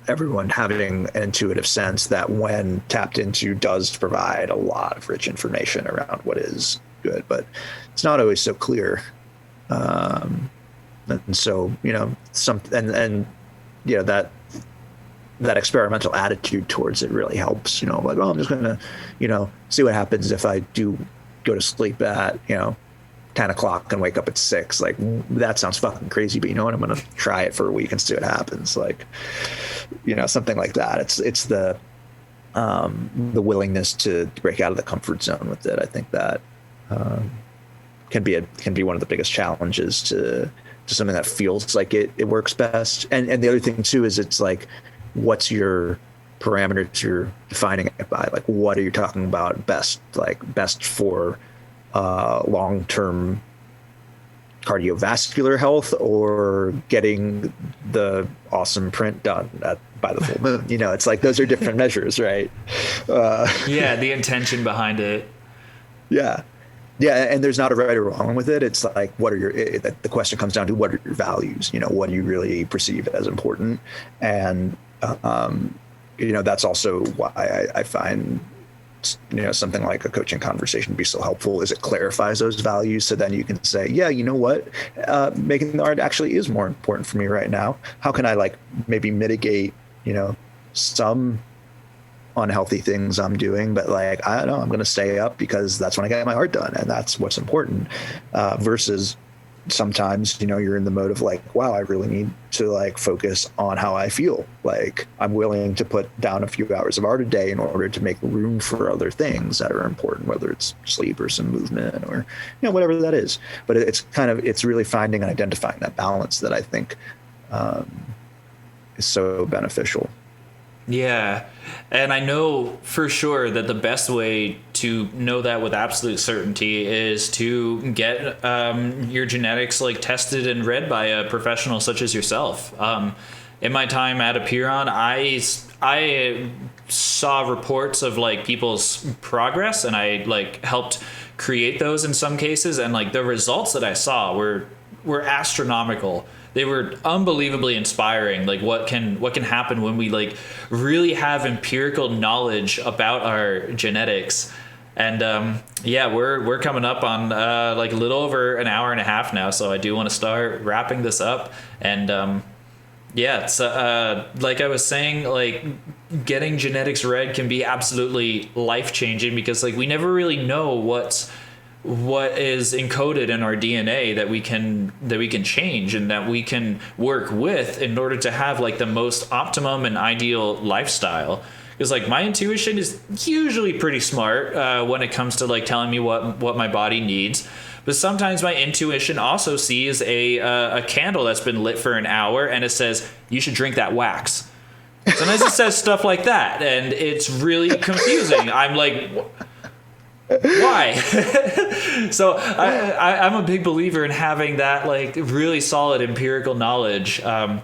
everyone having an intuitive sense that, when tapped into, does provide a lot of rich information around what is good, but it's not always so clear. And so, that experimental attitude towards it really helps, like, oh, I'm just going to, see what happens if I do go to sleep at, 10 o'clock and wake up at 6. Like, that sounds fucking crazy, but you know what? I'm going to try it for a week and see what happens. Like, something like that. It's the willingness to break out of the comfort zone with it. I think that can be one of the biggest challenges to something that feels like it works best. And the other thing too is, it's like, what's your parameters you're defining it by? Like, what are you talking about best for long-term cardiovascular health, or getting the awesome print done by the full moon? It's like, those are different measures, right? Yeah, the intention behind it. Yeah, and there's not a right or wrong with it. It's like, the question comes down to, what are your values? What do you really perceive as important? And that's also why I find, something like a coaching conversation to be so helpful, is it clarifies those values. So then you can say, yeah, you know what, making the art actually is more important for me right now. How can I, like, maybe mitigate, some unhealthy things I'm doing, but, like, I don't know, I'm going to stay up because that's when I get my art done, and that's what's important. Versus sometimes, you're in the mode of, like, wow, I really need to, like, focus on how I feel. Like, I'm willing to put down a few hours of art a day in order to make room for other things that are important, whether it's sleep or some movement or, whatever that is. But it's really finding and identifying that balance that I think is so beneficial. Yeah. And I know for sure that the best way to know that with absolute certainty is to get your genetics, like, tested and read by a professional such as yourself. In my time at Apeiron, I saw reports of, like, people's progress, and I, like, helped create those in some cases, and, like, the results that I saw were astronomical. They were unbelievably inspiring. Like, what can happen when we, like, really have empirical knowledge about our genetics. And we're coming up on like a little over an hour and a half now, so I do want to start wrapping this up. And it's like I was saying, like, getting genetics read can be absolutely life changing, because, like, we never really know what's what is encoded in our DNA that we can change and that we can work with in order to have like the most optimum and ideal lifestyle. Because like my intuition is usually pretty smart when it comes to like telling me what my body needs. But sometimes my intuition also sees a candle that's been lit for an hour and it says, you should drink that wax. Sometimes it says stuff like that, and it's really confusing. I'm like, why? So I'm a big believer in having that like really solid empirical knowledge. And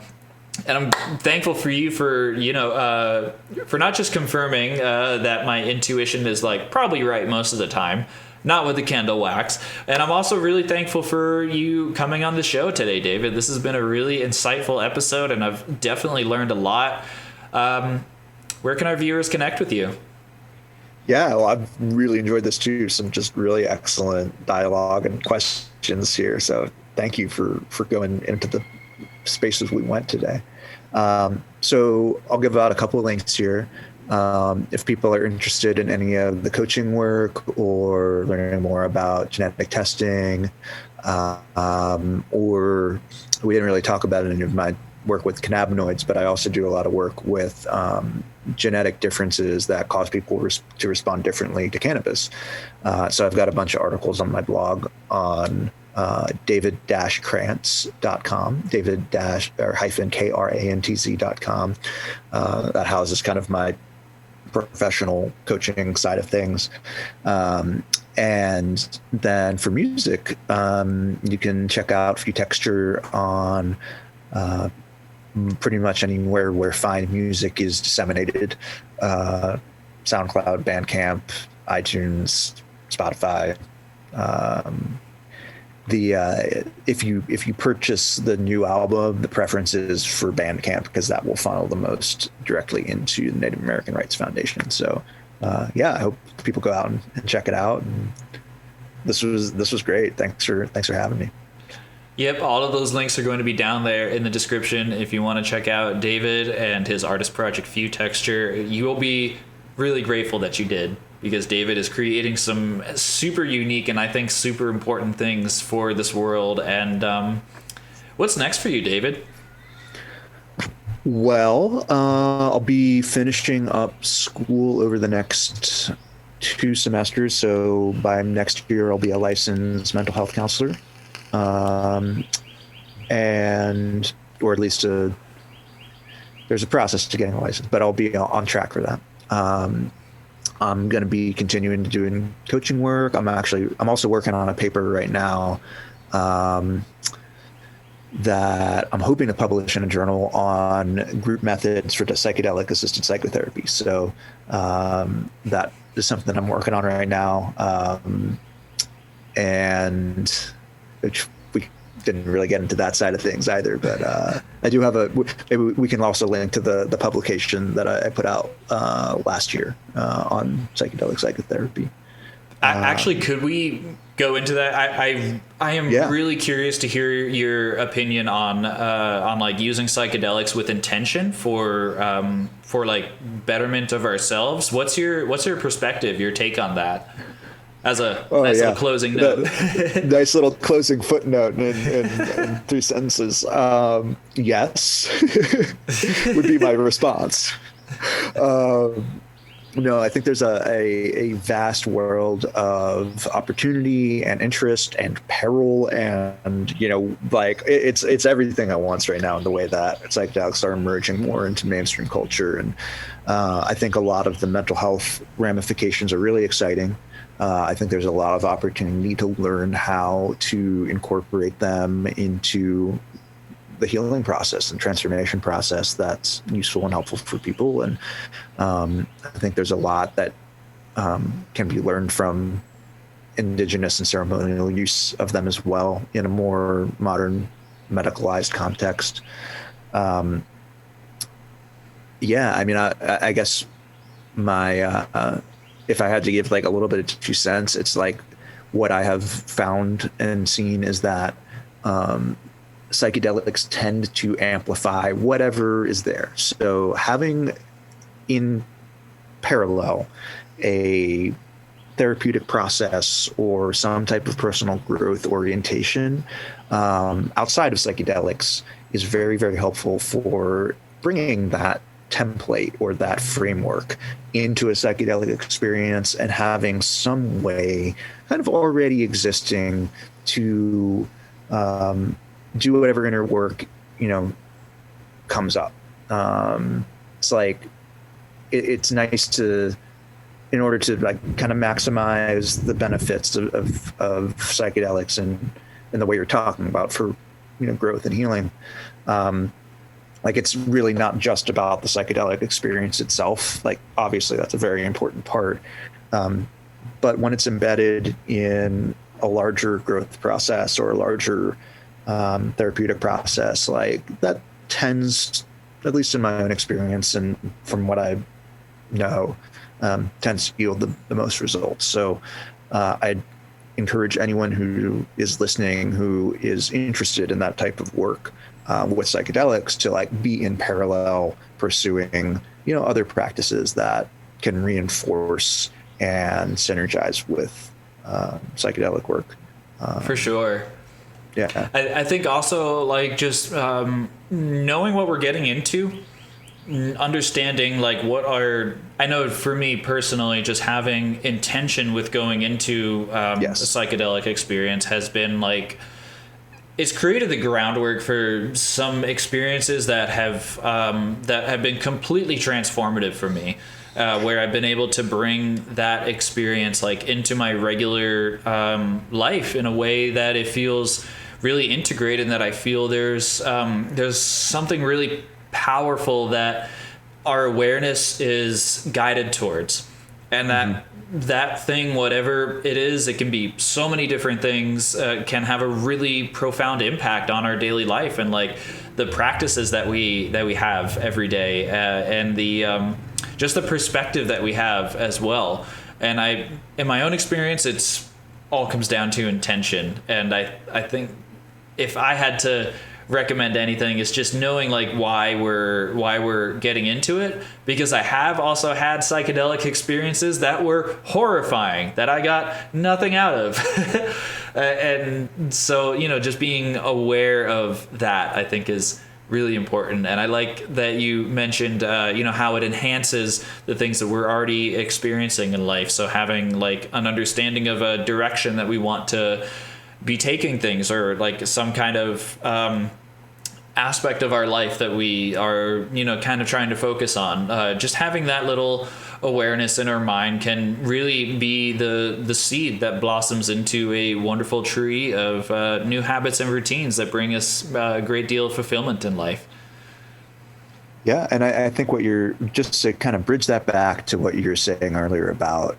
I'm thankful for you for not just confirming that my intuition is like probably right most of the time, not with the candle wax. And I'm also really thankful for you coming on the show today, David. This has been a really insightful episode, and I've definitely learned a lot. Where can our viewers connect with you? Yeah, well, I've really enjoyed this too. Some just really excellent dialogue and questions here. So thank you for going into the spaces we went today. So I'll give out a couple of links here. If people are interested in any of the coaching work or learning more about genetic testing, or we didn't really talk about any of my work with cannabinoids, but I also do a lot of work with genetic differences that cause people to respond differently to cannabis. So I've got a bunch of articles on my blog on david-krantz.com, david-krantz.com. That houses kind of my professional coaching side of things. And then for music, you can check out Futexture on pretty much anywhere where fine music is disseminated. SoundCloud, Bandcamp, iTunes, Spotify. If you purchase the new album, the preference is for Bandcamp because that will funnel the most directly into the Native American Rights Foundation. So I hope people go out and check it out. And this was great. Thanks for having me. Yep, all of those links are going to be down there in the description if you want to check out David and his artist project Futexture. You will be really grateful that you did, because David is creating some super unique and I think super important things for this world. And what's next for you, David? Well, I'll be finishing up school over the next 2 semesters. So by next year, I'll be a licensed mental health counselor. Or at least there's a process to getting a license, but I'll be on track for that. I'm going to be continuing doing coaching work. I'm also working on a paper right now that I'm hoping to publish in a journal on group methods for psychedelic assisted psychotherapy. So that is something that I'm working on right now. And which we didn't really get into that side of things either, but I do have we can also link to the publication that I put out last year on psychedelic psychotherapy. Actually, could we go into that? I am really curious to hear your opinion on like using psychedelics with intention for like betterment of ourselves. What's your perspective, your take on that? As a little closing note. Nice little closing footnote in 3 sentences. Yes, would be my response. No, I think there's a vast world of opportunity and interest and peril, and like it's everything at once right now in the way that psychedelics are emerging more into mainstream culture. And I think a lot of the mental health ramifications are really exciting. I think there's a lot of opportunity to learn how to incorporate them into the healing process and transformation process that's useful and helpful for people. And I think there's a lot that can be learned from indigenous and ceremonial use of them as well in a more modern medicalized context. I mean, I guess my if I had to give like a little bit of 2 cents, it's like what I have found and seen is that psychedelics tend to amplify whatever is there. So having in parallel a therapeutic process or some type of personal growth orientation outside of psychedelics is very, very helpful for bringing that template or that framework into a psychedelic experience and having some way kind of already existing to do whatever inner work, comes up. It's like, it's nice to, in order to like kind of maximize the benefits of psychedelics and the way you're talking about for, growth and healing. Like, it's really not just about the psychedelic experience itself. Like, obviously that's a very important part. But when it's embedded in a larger growth process or a larger therapeutic process, like that tends, at least in my own experience and from what I know, tends to yield the most results. So I'd encourage anyone who is listening, who is interested in that type of work with psychedelics, to like be in parallel pursuing, other practices that can reinforce and synergize with psychedelic work. For sure. Yeah. I think also like just knowing what we're getting into, understanding like I know for me personally, just having intention with going into a psychedelic experience has been like, it's created the groundwork for some experiences that have been completely transformative for me, where I've been able to bring that experience like into my regular life in a way that it feels really integrated, and that I feel there's something really powerful that our awareness is guided towards, and that thing, whatever it is, it can be so many different things, can have a really profound impact on our daily life and like the practices that we have every day, and the just the perspective that we have as well. And in my own experience, it's all comes down to intention, and I think if I had to recommend anything, it's just knowing like why we're getting into it, because I have also had psychedelic experiences that were horrifying that I got nothing out of. And so, just being aware of that, I think, is really important. And I like that you mentioned how it enhances the things that we're already experiencing in life. So having like an understanding of a direction that we want to be taking things, or like some kind of aspect of our life that we are, kind of trying to focus on. Just having that little awareness in our mind can really be the seed that blossoms into a wonderful tree of new habits and routines that bring us a great deal of fulfillment in life. Yeah, and I think what you're, just to kind of bridge that back to what you were saying earlier about,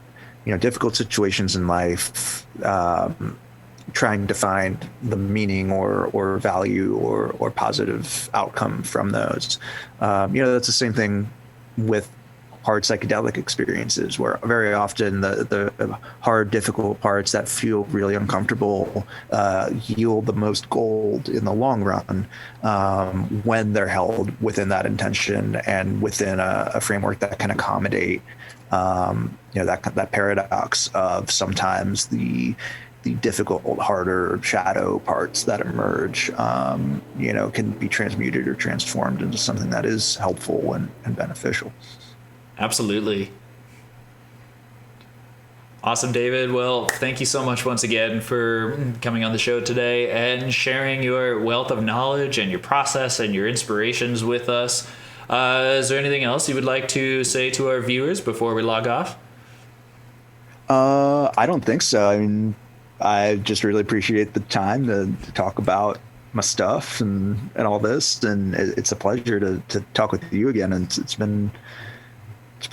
difficult situations in life, trying to find the meaning or value or positive outcome from those. That's the same thing with hard psychedelic experiences, where very often the hard, difficult parts that feel really uncomfortable yield the most gold in the long run, when they're held within that intention and within a framework that can accommodate that paradox of sometimes the difficult, harder shadow parts that emerge, can be transmuted or transformed into something that is helpful and beneficial. Absolutely. Awesome, David. Well, thank you so much once again for coming on the show today and sharing your wealth of knowledge and your process and your inspirations with us. Is there anything else you would like to say to our viewers before we log off? I don't think so. I mean, I just really appreciate the time to talk about my stuff and all this, and it's a pleasure to talk with you again. And it's been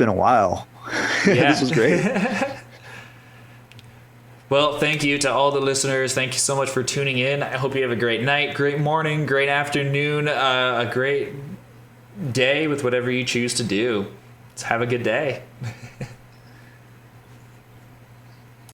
a while. Yeah. This was great. Well, thank you to all the listeners. Thank you so much for tuning in. I hope you have a great night, great morning, great afternoon, a great day with whatever you choose to do. Let's have a good day.